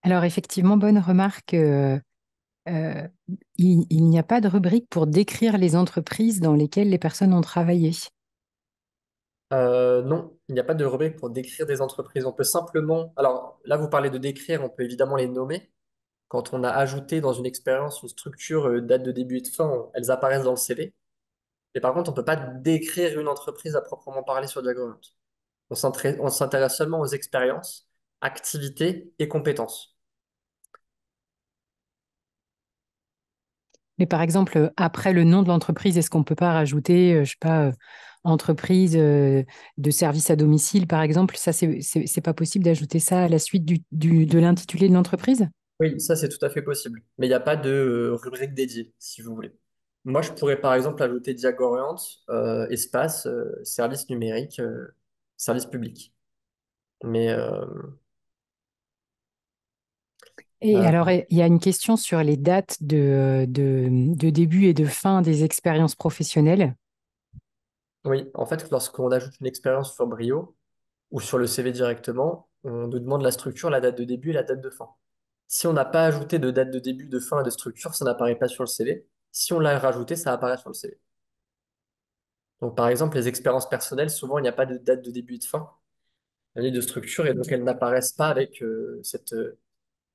Alors effectivement, bonne remarque. Euh, il n'y a pas de rubrique pour décrire les entreprises dans lesquelles les personnes ont travaillé. Non, il n'y a pas de rubrique pour décrire des entreprises. On peut simplement... Alors là, vous parlez de décrire, on peut évidemment les nommer. Quand on a ajouté dans une expérience une structure, date de début et de fin, elles apparaissent dans le CV. Mais par contre, on ne peut pas décrire une entreprise à proprement parler sur Diagram. On s'intéresse seulement aux expériences, activités et compétences. Mais par exemple, après le nom de l'entreprise, est-ce qu'on ne peut pas rajouter, je sais pas, entreprise de service à domicile, par exemple? Ça, c'est pas possible d'ajouter ça à la suite de l'intitulé de l'entreprise? Oui, ça c'est tout à fait possible. Mais il n'y a pas de rubrique dédiée, si vous voulez. Moi, je pourrais par exemple ajouter Diagorient, espace, service numérique, service public. Mais Et euh, alors, il y a une question sur les dates de début et de fin des expériences professionnelles. oui, en fait, lorsqu'on ajoute une expérience sur Brio ou sur le CV directement, on nous demande la structure, la date de début et la date de fin. Si on n'a pas ajouté de date de début, de fin et de structure, ça n'apparaît pas sur le CV. Si on l'a rajouté, ça apparaît sur le CV. Donc, par exemple, les expériences personnelles, souvent, il n'y a pas de date de début et de fin, ni de structure, et donc elles n'apparaissent pas avec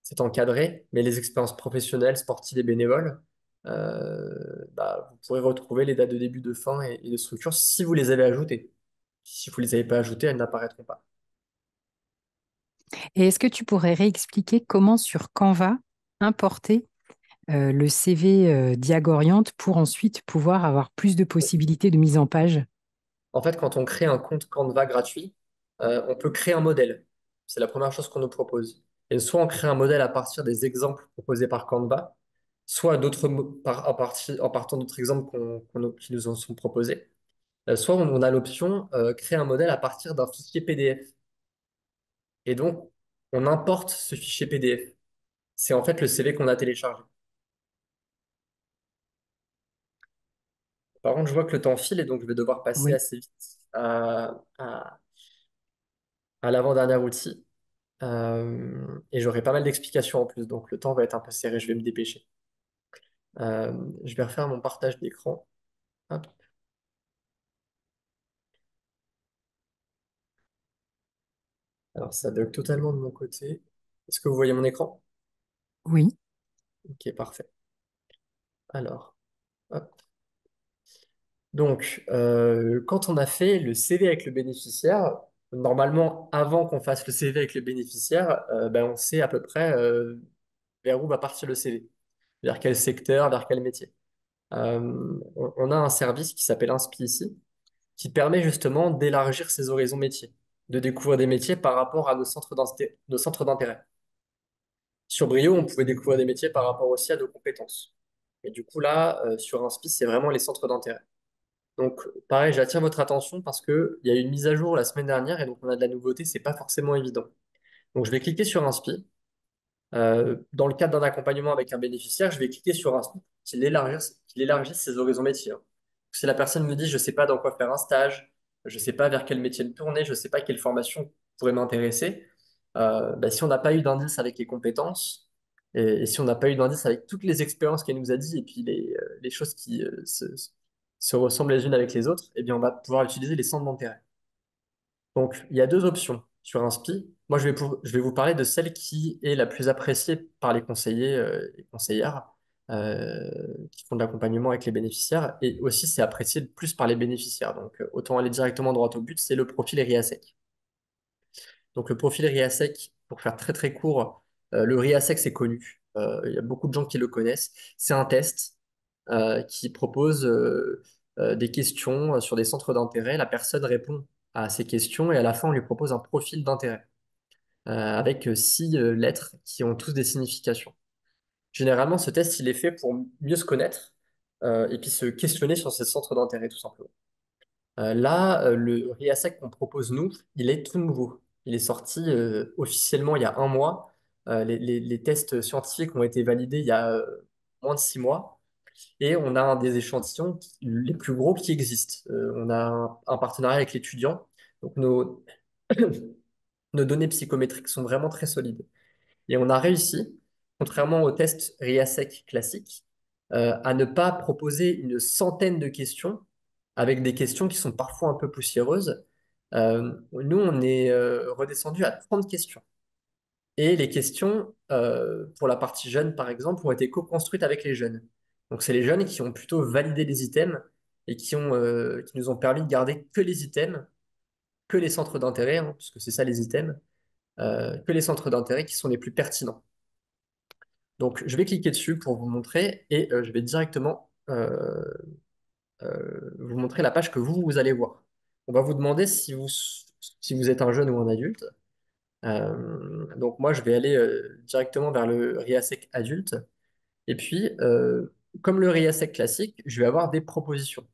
cet encadré. Mais les expériences professionnelles, sportives et bénévoles, vous pourrez retrouver les dates de début, de fin et de structure si vous les avez ajoutées. Si vous ne les avez pas ajoutées, elles n'apparaîtront pas. Et est-ce que tu pourrais réexpliquer comment sur Canva importer le CV Diagorient pour ensuite pouvoir avoir plus de possibilités de mise en page? En fait, quand on crée un compte Canva gratuit, on peut créer un modèle. C'est la première chose qu'on nous propose. Et soit on crée un modèle à partir des exemples proposés par Canva, soit en partant d'autres exemples qui nous en sont proposés. Soit on a l'option créer un modèle à partir d'un fichier PDF. Et donc, on importe ce fichier PDF. C'est en fait le CV qu'on a téléchargé. Par contre, je vois que le temps file et donc je vais devoir passer Oui. assez vite à l'avant-dernier outil. Et j'aurai pas mal d'explications en plus, donc le temps va être un peu serré, je vais me dépêcher. Euh, je vais refaire mon partage d'écran. Hop. Alors, ça bug totalement de mon côté. Est-ce que vous voyez mon écran? Oui. Ok, parfait. Alors, hop. Donc, quand on a fait le CV avec le bénéficiaire, normalement, avant qu'on fasse le CV avec le bénéficiaire, on sait à peu près vers où va partir le CV, vers quel secteur, vers quel métier. On a un service qui s'appelle Inspi ici, qui permet justement d'élargir ses horizons métiers, de découvrir des métiers par rapport à nos centres d'intérêt. Sur Brio, on pouvait découvrir des métiers par rapport aussi à nos compétences. Et du coup, là, sur Inspi, c'est vraiment les centres d'intérêt. Donc, pareil, j'attire votre attention parce qu'il y a eu une mise à jour la semaine dernière et donc on a de la nouveauté, c'est pas forcément évident. Donc, je vais cliquer sur Inspi. Dans le cadre d'un accompagnement avec un bénéficiaire, je vais cliquer sur Inspi pour qu'il élargisse ses horizons métiers. Si la personne me dit, je ne sais pas dans quoi faire un stage, je ne sais pas vers quel métier me tourner, je ne sais pas quelle formation pourrait m'intéresser, si on n'a pas eu d'indice avec les compétences, et si on n'a pas eu d'indice avec toutes les expériences qu'elle nous a dit, et puis les choses qui se ressemblent les unes avec les autres, eh bien, on va pouvoir utiliser les centres d'intérêt. Donc, il y a deux options sur Inspi. Moi, je vais vous parler de celle qui est la plus appréciée par les conseillers et conseillères euh, qui font de l'accompagnement avec les bénéficiaires. Et aussi, c'est apprécié le plus par les bénéficiaires. Donc, autant aller directement droit au but, c'est le profil RIASEC. Donc, le profil RIASEC, pour faire très très court, le RIASEC, c'est connu. Il y a beaucoup de gens qui le connaissent. C'est un test qui propose des questions sur des centres d'intérêt. La personne répond à ces questions et à la fin, on lui propose un profil d'intérêt avec 6 lettres qui ont tous des significations. Généralement, ce test, il est fait pour mieux se connaître, et puis se questionner sur ses centres d'intérêt, tout simplement. Là, le RIASEC qu'on propose, nous, il est tout nouveau. Il est sorti officiellement il y a un mois. Les tests scientifiques ont été validés il y a moins de 6 mois. Et on a un des échantillons les plus gros qui existent. On a un partenariat avec l'étudiant. Donc nos données psychométriques sont vraiment très solides. Et on a réussi, contrairement aux tests RIASEC classiques, à ne pas proposer une centaine de questions avec des questions qui sont parfois un peu poussiéreuses. Nous, on est redescendu à 30 questions. Et les questions, pour la partie jeune, par exemple, ont été co-construites avec les jeunes. Donc, c'est les jeunes qui ont plutôt validé les items et qui nous ont permis de garder que les items, que les centres d'intérêt, hein, puisque c'est ça les items, que les centres d'intérêt qui sont les plus pertinents. Donc, je vais cliquer dessus pour vous montrer et je vais directement vous montrer la page que vous allez voir. On va vous demander si vous êtes un jeune ou un adulte. Donc, moi, je vais aller directement vers le RIASEC adulte. Et puis, comme le RIASEC classique, je vais avoir des propositions.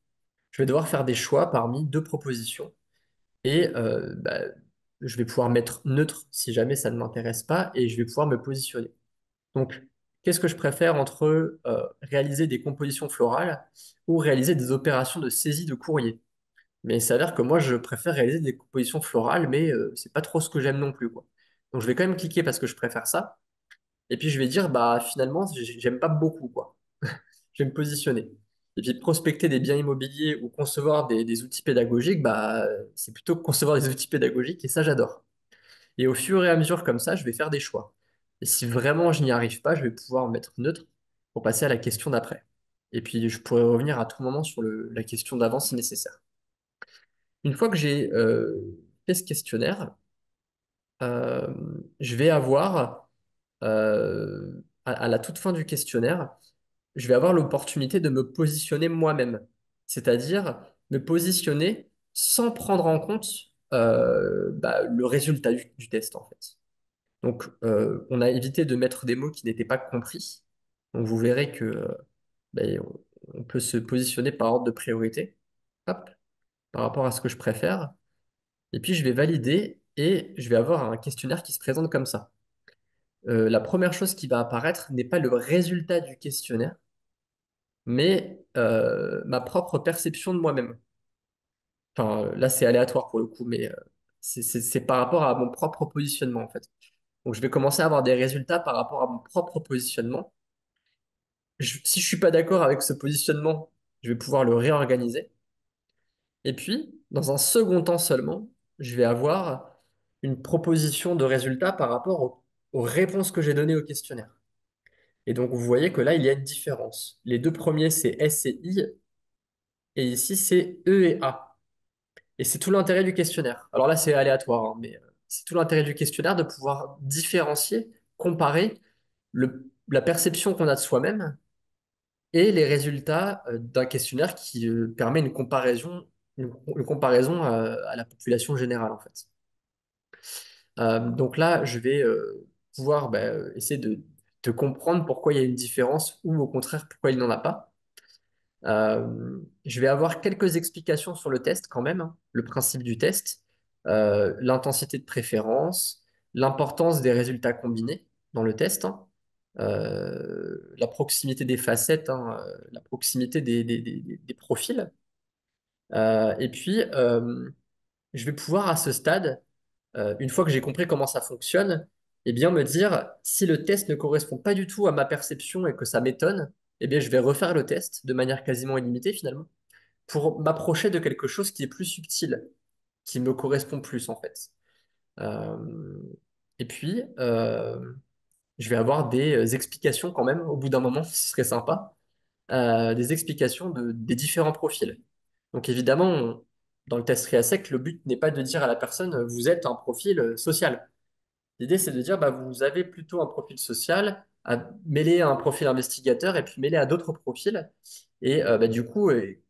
Je vais devoir faire des choix parmi deux propositions. Et je vais pouvoir mettre neutre si jamais ça ne m'intéresse pas et je vais pouvoir me positionner. Donc, qu'est-ce que je préfère entre réaliser des compositions florales ou réaliser des opérations de saisie de courrier? Mais il s'avère que moi, je préfère réaliser des compositions florales, mais c'est pas trop ce que j'aime non plus, quoi. Donc, je vais quand même cliquer parce que je préfère ça. Et puis, je vais dire, bah, finalement, j'aime pas beaucoup, quoi. Je vais me positionner. Et puis, prospecter des biens immobiliers ou concevoir des outils pédagogiques, bah, c'est plutôt concevoir des outils pédagogiques, et ça, j'adore. Et au fur et à mesure, comme ça, je vais faire des choix. Et si vraiment je n'y arrive pas, je vais pouvoir mettre neutre pour passer à la question d'après. Et puis, je pourrais revenir à tout moment sur la question d'avant si nécessaire. Une fois que j'ai fait ce questionnaire, euh, je vais avoir, à la toute fin du questionnaire, je vais avoir l'opportunité de me positionner moi-même. C'est-à-dire me positionner sans prendre en compte le résultat du test, en fait. Donc, on a évité de mettre des mots qui n'étaient pas compris. Donc, vous verrez que on peut se positionner par ordre de priorité, hop, par rapport à ce que je préfère. Et puis, je vais valider et je vais avoir un questionnaire qui se présente comme ça. La première chose qui va apparaître n'est pas le résultat du questionnaire, mais ma propre perception de moi-même. Enfin, là, c'est aléatoire pour le coup, mais c'est par rapport à mon propre positionnement, en fait. Donc, je vais commencer à avoir des résultats par rapport à mon propre positionnement. Si je suis pas d'accord avec ce positionnement, je vais pouvoir le réorganiser. Et puis, dans un second temps seulement, je vais avoir une proposition de résultat par rapport aux réponses que j'ai données au questionnaire. Et donc, vous voyez que là, il y a une différence. Les deux premiers, c'est S et I, et ici, c'est E et A. Et c'est tout l'intérêt du questionnaire. Alors là, c'est aléatoire, hein, mais c'est tout l'intérêt du questionnaire de pouvoir différencier, comparer la perception qu'on a de soi-même et les résultats d'un questionnaire qui permet une comparaison à la population générale, en fait. Donc là, je vais pouvoir essayer de comprendre pourquoi il y a une différence ou au contraire pourquoi il n'en a pas. Je vais avoir quelques explications sur le test quand même, hein. Le principe du test, l'intensité de préférence, l'importance des résultats combinés dans le test, hein, la proximité des facettes, hein, la proximité des profils. Et puis, je vais pouvoir à ce stade, une fois que j'ai compris comment ça fonctionne, eh bien me dire si le test ne correspond pas du tout à ma perception et que ça m'étonne, eh bien je vais refaire le test de manière quasiment illimitée finalement pour m'approcher de quelque chose qui est plus subtil, qui me correspond plus en fait. Euh, et puis, je vais avoir des explications quand même au bout d'un moment, ce serait sympa, des explications des différents profils. Donc évidemment, dans le test RIASEC, le but n'est pas de dire à la personne, vous êtes un profil social. L'idée, c'est de dire, bah, vous avez plutôt un profil social, mêlé à un profil investigateur et puis mêlé à d'autres profils. Et du coup, et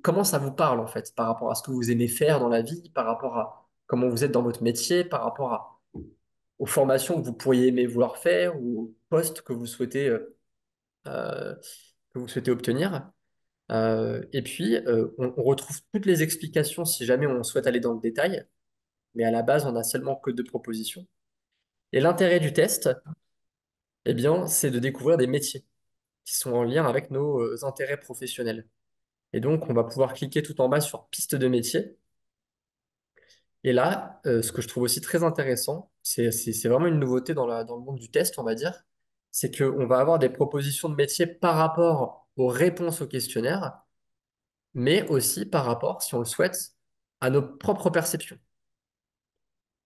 comment ça vous parle en fait par rapport à ce que vous aimez faire dans la vie, par rapport à comment vous êtes dans votre métier, par rapport aux formations que vous pourriez aimer vouloir faire ou aux postes euh, que vous souhaitez obtenir. Et puis, on retrouve toutes les explications si jamais on souhaite aller dans le détail, mais à la base, on n'a seulement que deux propositions. Et l'intérêt du test, eh bien, c'est de découvrir des métiers qui sont en lien avec nos intérêts professionnels. Et donc, on va pouvoir cliquer tout en bas sur piste de métier. Et là, ce que je trouve aussi très intéressant, c'est vraiment une nouveauté dans le monde du test, on va dire, c'est qu'on va avoir des propositions de métiers par rapport aux réponses au questionnaire, mais aussi par rapport, si on le souhaite, à nos propres perceptions.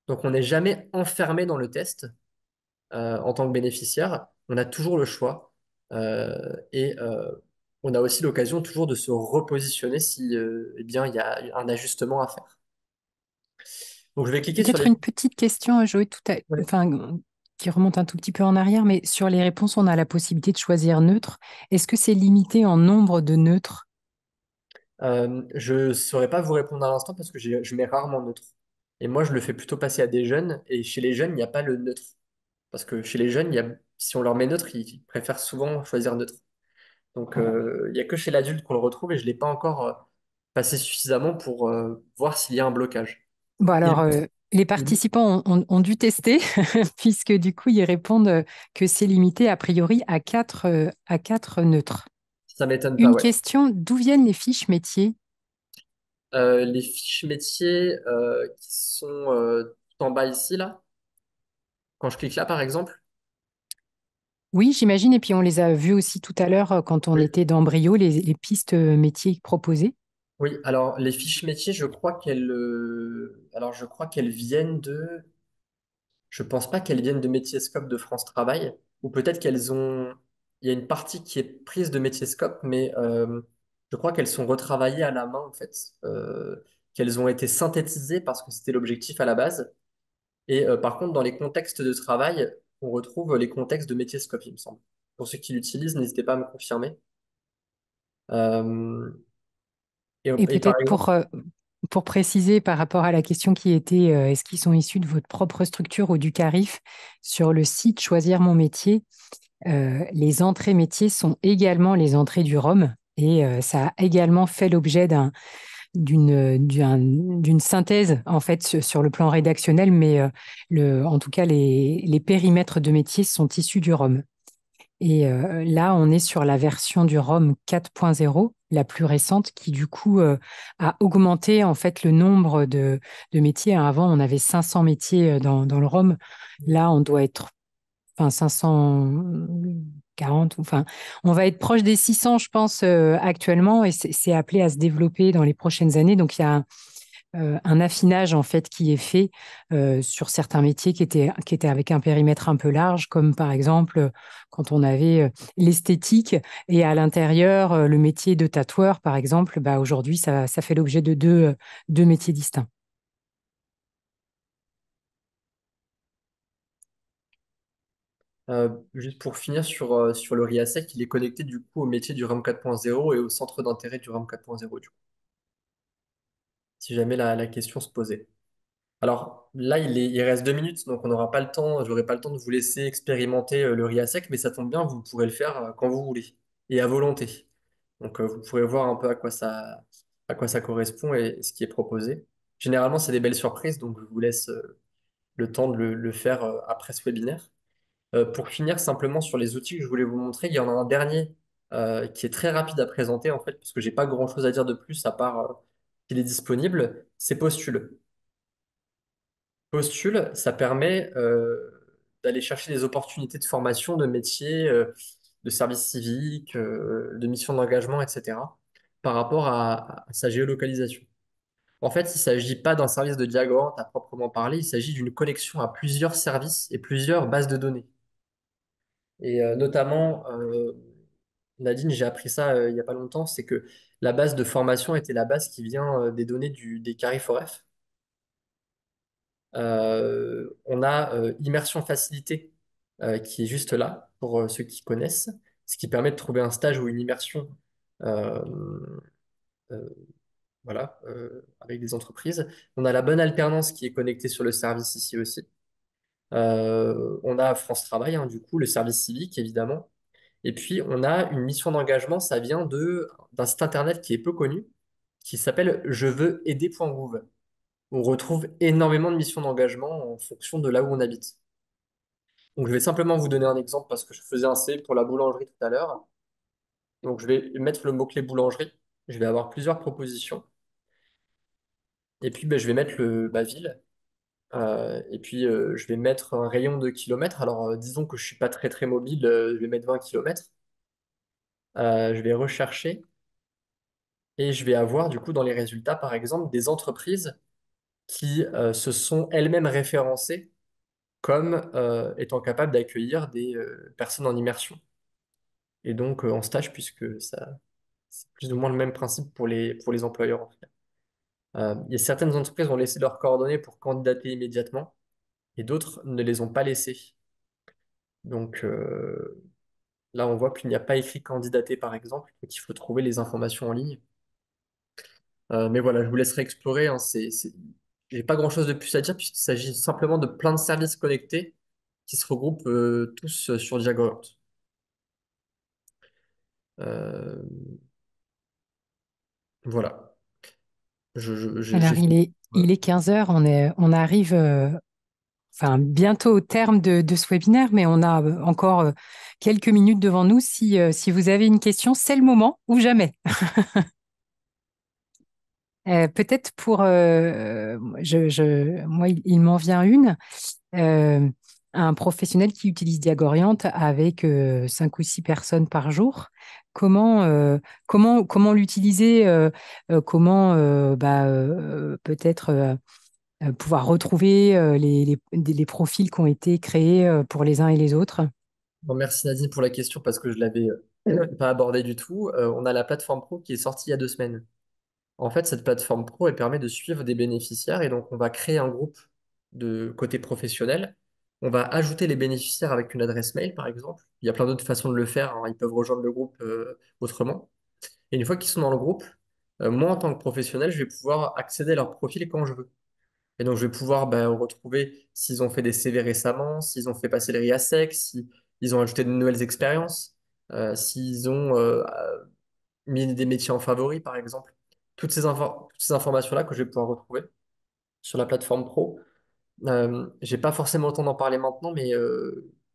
Donc, on n'est jamais enfermé dans le test en tant que bénéficiaire. On a toujours le choix et on a aussi l'occasion toujours de se repositionner si eh bien, il y a un ajustement à faire. Donc, je vais cliquer sur Peut-être les... une petite question, Joël, Ouais. enfin, qui remonte un tout petit peu en arrière, mais sur les réponses, on a la possibilité de choisir neutre. Est-ce que c'est limité en nombre de neutres? Je ne saurais pas vous répondre à l'instant parce que je mets rarement neutre. Et moi, je le fais plutôt passer à des jeunes. Et chez les jeunes, il n'y a pas le neutre. Parce que chez les jeunes, si on leur met neutre, ils préfèrent souvent choisir neutre. Donc, il n'y a que chez l'adulte qu'on le retrouve et je ne l'ai pas encore passé suffisamment pour voir s'il y a un blocage. Bon, Il- alors, les il- participants ont dû tester, puisque du coup, ils répondent que c'est limité a priori à quatre neutres. Ça m'étonne pas, Une ouais. question, d'où viennent les fiches métiers? Les fiches métiers qui sont tout en bas ici, là, quand je clique là, par exemple. Oui, j'imagine, et puis on les a vus aussi tout à l'heure quand on Oui. était dans Brio, les pistes métiers proposées. Oui, alors les fiches métiers, je crois qu'elles viennent de, je pense pas qu'elles viennent de Métiers-Scope de France Travail, ou peut-être il y a une partie qui est prise de Métiers-Scope, mais je crois qu'elles sont retravaillées à la main en fait, qu'elles ont été synthétisées parce que c'était l'objectif à la base. Et par contre, dans les contextes de travail, on retrouve les contextes de Métiers-Scope, il me semble. Pour ceux qui l'utilisent, n'hésitez pas à me confirmer. Euh, Et et par peut-être exemple, pour préciser par rapport à la question qui était est-ce qu'ils sont issus de votre propre structure ou du CARIF, sur le site Choisir mon métier, les entrées métiers sont également les entrées du ROM et ça a également fait l'objet d'une synthèse en fait sur le plan rédactionnel, mais en tout cas les périmètres de métiers sont issus du ROM. Et là, on est sur la version du ROM 4.0, la plus récente, qui du coup a augmenté en fait le nombre de métiers. Avant, on avait 500 métiers dans le ROM. Là, on doit être 540, enfin, on va être proche des 600, je pense, actuellement, et c'est appelé à se développer dans les prochaines années. Donc, il y a un affinage en fait qui est fait sur certains métiers qui étaient avec un périmètre un peu large, comme par exemple quand on avait l'esthétique et à l'intérieur le métier de tatoueur, par exemple, bah, aujourd'hui ça fait l'objet de deux métiers distincts. juste pour finir sur le RIASEC, il est connecté du coup au métier du RAM 4.0 et au centre d'intérêt du RAM 4.0, du coup, si jamais la question se posait. Alors là, il reste 2 minutes, donc on n'aura pas le temps, j'aurai pas le temps de vous laisser expérimenter le RIASEC, mais ça tombe bien, vous pourrez le faire quand vous voulez et à volonté. Donc vous pourrez voir un peu à quoi ça correspond et ce qui est proposé. Généralement, c'est des belles surprises, donc je vous laisse le temps de le faire après ce webinaire. Pour finir simplement sur les outils que je voulais vous montrer, il y en a un dernier qui est très rapide à présenter en fait, parce que j'ai pas grand-chose à dire de plus à part qu'il est disponible, c'est Postule. Postule, ça permet d'aller chercher des opportunités de formation, de métiers, de services civiques, de missions d'engagement, etc., par rapport à sa géolocalisation. En fait, il ne s'agit pas d'un service de diagramme à proprement parler, il s'agit d'une connexion à plusieurs services et plusieurs bases de données. Et notamment, Nadine, j'ai appris ça il n'y a pas longtemps, c'est que la base de formation était la base qui vient des données des Cariforef. On a Immersion Facilitée qui est juste là pour ceux qui connaissent, ce qui permet de trouver un stage ou une immersion euh, euh, voilà, avec des entreprises. On a la bonne alternance qui est connectée sur le service ici aussi. On a France Travail, hein, du coup, le service civique, évidemment. Et puis, on a une mission d'engagement, ça vient d'un site internet qui est peu connu, qui s'appelle je veux aider.gouv. On retrouve énormément de missions d'engagement en fonction de là où on habite. Donc, je vais simplement vous donner un exemple parce que je faisais un C pour la boulangerie tout à l'heure. Donc, je vais mettre le mot-clé boulangerie. Je vais avoir plusieurs propositions. Et puis, ben, je vais mettre ma ville. Et puis, je vais mettre un rayon de kilomètres. Alors, disons que je suis pas très, très mobile. Je vais mettre 20 kilomètres. Je vais rechercher et je vais avoir, du coup, dans les résultats, par exemple, des entreprises qui se sont elles-mêmes référencées comme étant capables d'accueillir des personnes en immersion. Et donc, en stage, puisque ça, c'est plus ou moins le même principe pour les employeurs, en fait. Il y a certaines entreprises ont laissé leurs coordonnées pour candidater immédiatement et d'autres ne les ont pas laissées. Donc là, on voit qu'il n'y a pas écrit candidater, par exemple, et qu'il faut trouver les informations en ligne. Mais voilà, je vous laisserai explorer, hein. J'ai pas grand-chose de plus à dire puisqu'il s'agit simplement de plein de services connectés qui se regroupent tous sur Diagoraut. Euh, voilà, Alors, j'ai fait. il est 15 heures, on arrive enfin, bientôt au terme de ce webinaire, mais on a encore quelques minutes devant nous. Si vous avez une question, c'est le moment ou jamais. Peut-être moi, il m'en vient une. Euh, un professionnel qui utilise Diagoriant avec 5 ou 6 personnes par jour. Comment l'utiliser, peut-être pouvoir retrouver les profils qui ont été créés pour les uns et les autres. Bon, merci Nadine pour la question parce que je l'avais pas abordé du tout. On a la plateforme pro qui est sortie il y a 2 semaines. En fait, cette plateforme pro, elle permet de suivre des bénéficiaires et donc on va créer un groupe de côté professionnel. On va ajouter les bénéficiaires avec une adresse mail, par exemple. Il y a plein d'autres façons de le faire, hein. Ils peuvent rejoindre le groupe autrement. Et une fois qu'ils sont dans le groupe, moi, en tant que professionnel, je vais pouvoir accéder à leur profil quand je veux. Et donc, je vais pouvoir retrouver s'ils ont fait des CV récemment, s'ils ont fait passer le RIASEC, s'ils ont ajouté de nouvelles expériences, s'ils ont mis des métiers en favori, par exemple. Toutes ces informations-là que je vais pouvoir retrouver sur la plateforme pro. J'ai pas forcément le temps d'en parler maintenant, mais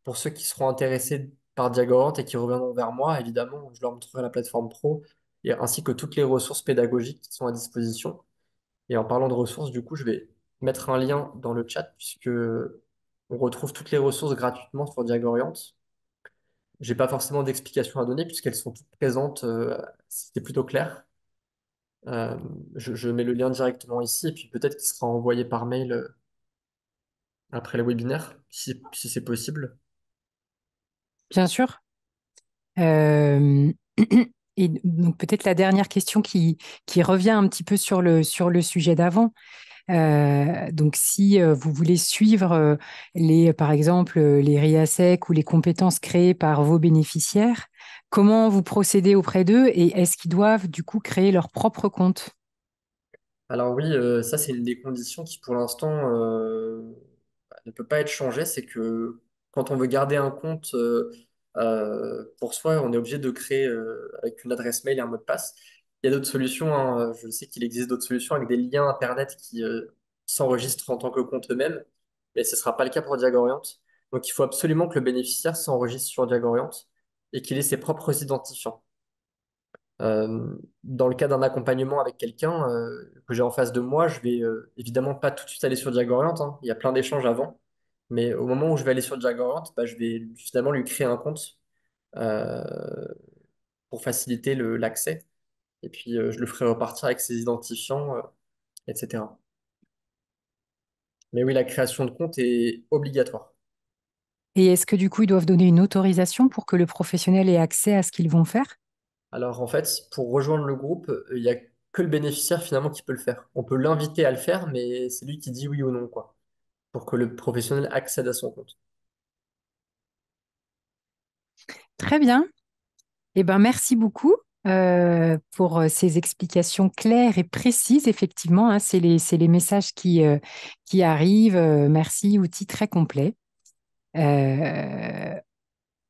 pour ceux qui seront intéressés par Diagorant et qui reviendront vers moi, évidemment, je leur montrerai la plateforme pro et ainsi que toutes les ressources pédagogiques qui sont à disposition. Et en parlant de ressources, du coup, je vais mettre un lien dans le chat puisque on retrouve toutes les ressources gratuitement sur Diagorient. J'ai pas forcément d'explications à donner puisqu'elles sont toutes présentes. C'était plutôt clair. Euh, je mets le lien directement ici et puis peut-être qu'il sera envoyé par mail après le webinaire, si c'est possible. Bien sûr. Euh, et donc peut-être la dernière question qui revient un petit peu sur le sujet d'avant. Donc si vous voulez suivre par exemple, les RIASEC ou les compétences créées par vos bénéficiaires, comment vous procédez auprès d'eux et est-ce qu'ils doivent du coup créer leur propre compte? Alors oui, ça c'est une des conditions qui pour l'instant ne peut pas être changée, c'est que quand on veut garder un compte pour soi, on est obligé de créer avec une adresse mail et un mot de passe. Il y a d'autres solutions, hein. Je sais qu'il existe d'autres solutions avec des liens Internet qui s'enregistrent en tant que compte eux-mêmes, mais ce ne sera pas le cas pour Diagorient. Donc il faut absolument que le bénéficiaire s'enregistre sur Diagorient et qu'il ait ses propres identifiants. Dans le cas d'un accompagnement avec quelqu'un que j'ai en face de moi, je vais évidemment pas tout de suite aller sur Diagorient, hein. Il y a plein d'échanges avant. Mais au moment où je vais aller sur Diagorient, je vais finalement lui créer un compte euh, pour faciliter l'accès. Et puis je le ferai repartir avec ses identifiants, etc. Mais oui, la création de compte est obligatoire. Et est-ce que du coup ils doivent donner une autorisation pour que le professionnel ait accès à ce qu'ils vont faire? Alors en fait, pour rejoindre le groupe, il n'y a que le bénéficiaire finalement qui peut le faire. On peut l'inviter à le faire, mais c'est lui qui dit oui ou non, quoi, pour que le professionnel accède à son compte. Très bien. Eh ben, merci beaucoup pour ces explications claires et précises. Effectivement, hein, c'est les messages qui arrivent. Merci, outil très complet. Euh,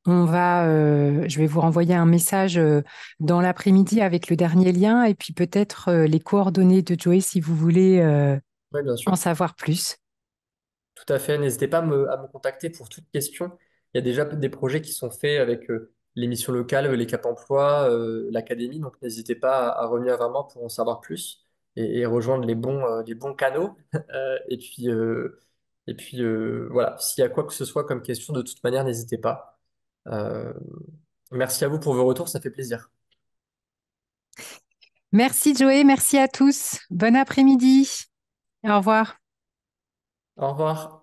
je vais vous renvoyer un message dans l'après-midi avec le dernier lien et puis peut-être les coordonnées de Joey si vous voulez Oui, bien en sûr. savoir plus. Tout à fait. N'hésitez pas à me contacter pour toute question. Il y a déjà des projets qui sont faits avec les missions locales, les Cap Emploi, l'académie. Donc n'hésitez pas à revenir vers moi pour en savoir plus et rejoindre les bons canaux. Voilà, s'il y a quoi que ce soit comme question, de toute manière, n'hésitez pas. Euh, Merci à vous pour vos retours, ça fait plaisir. Merci Joey, merci à tous. Bon après-midi. Au revoir. Au revoir.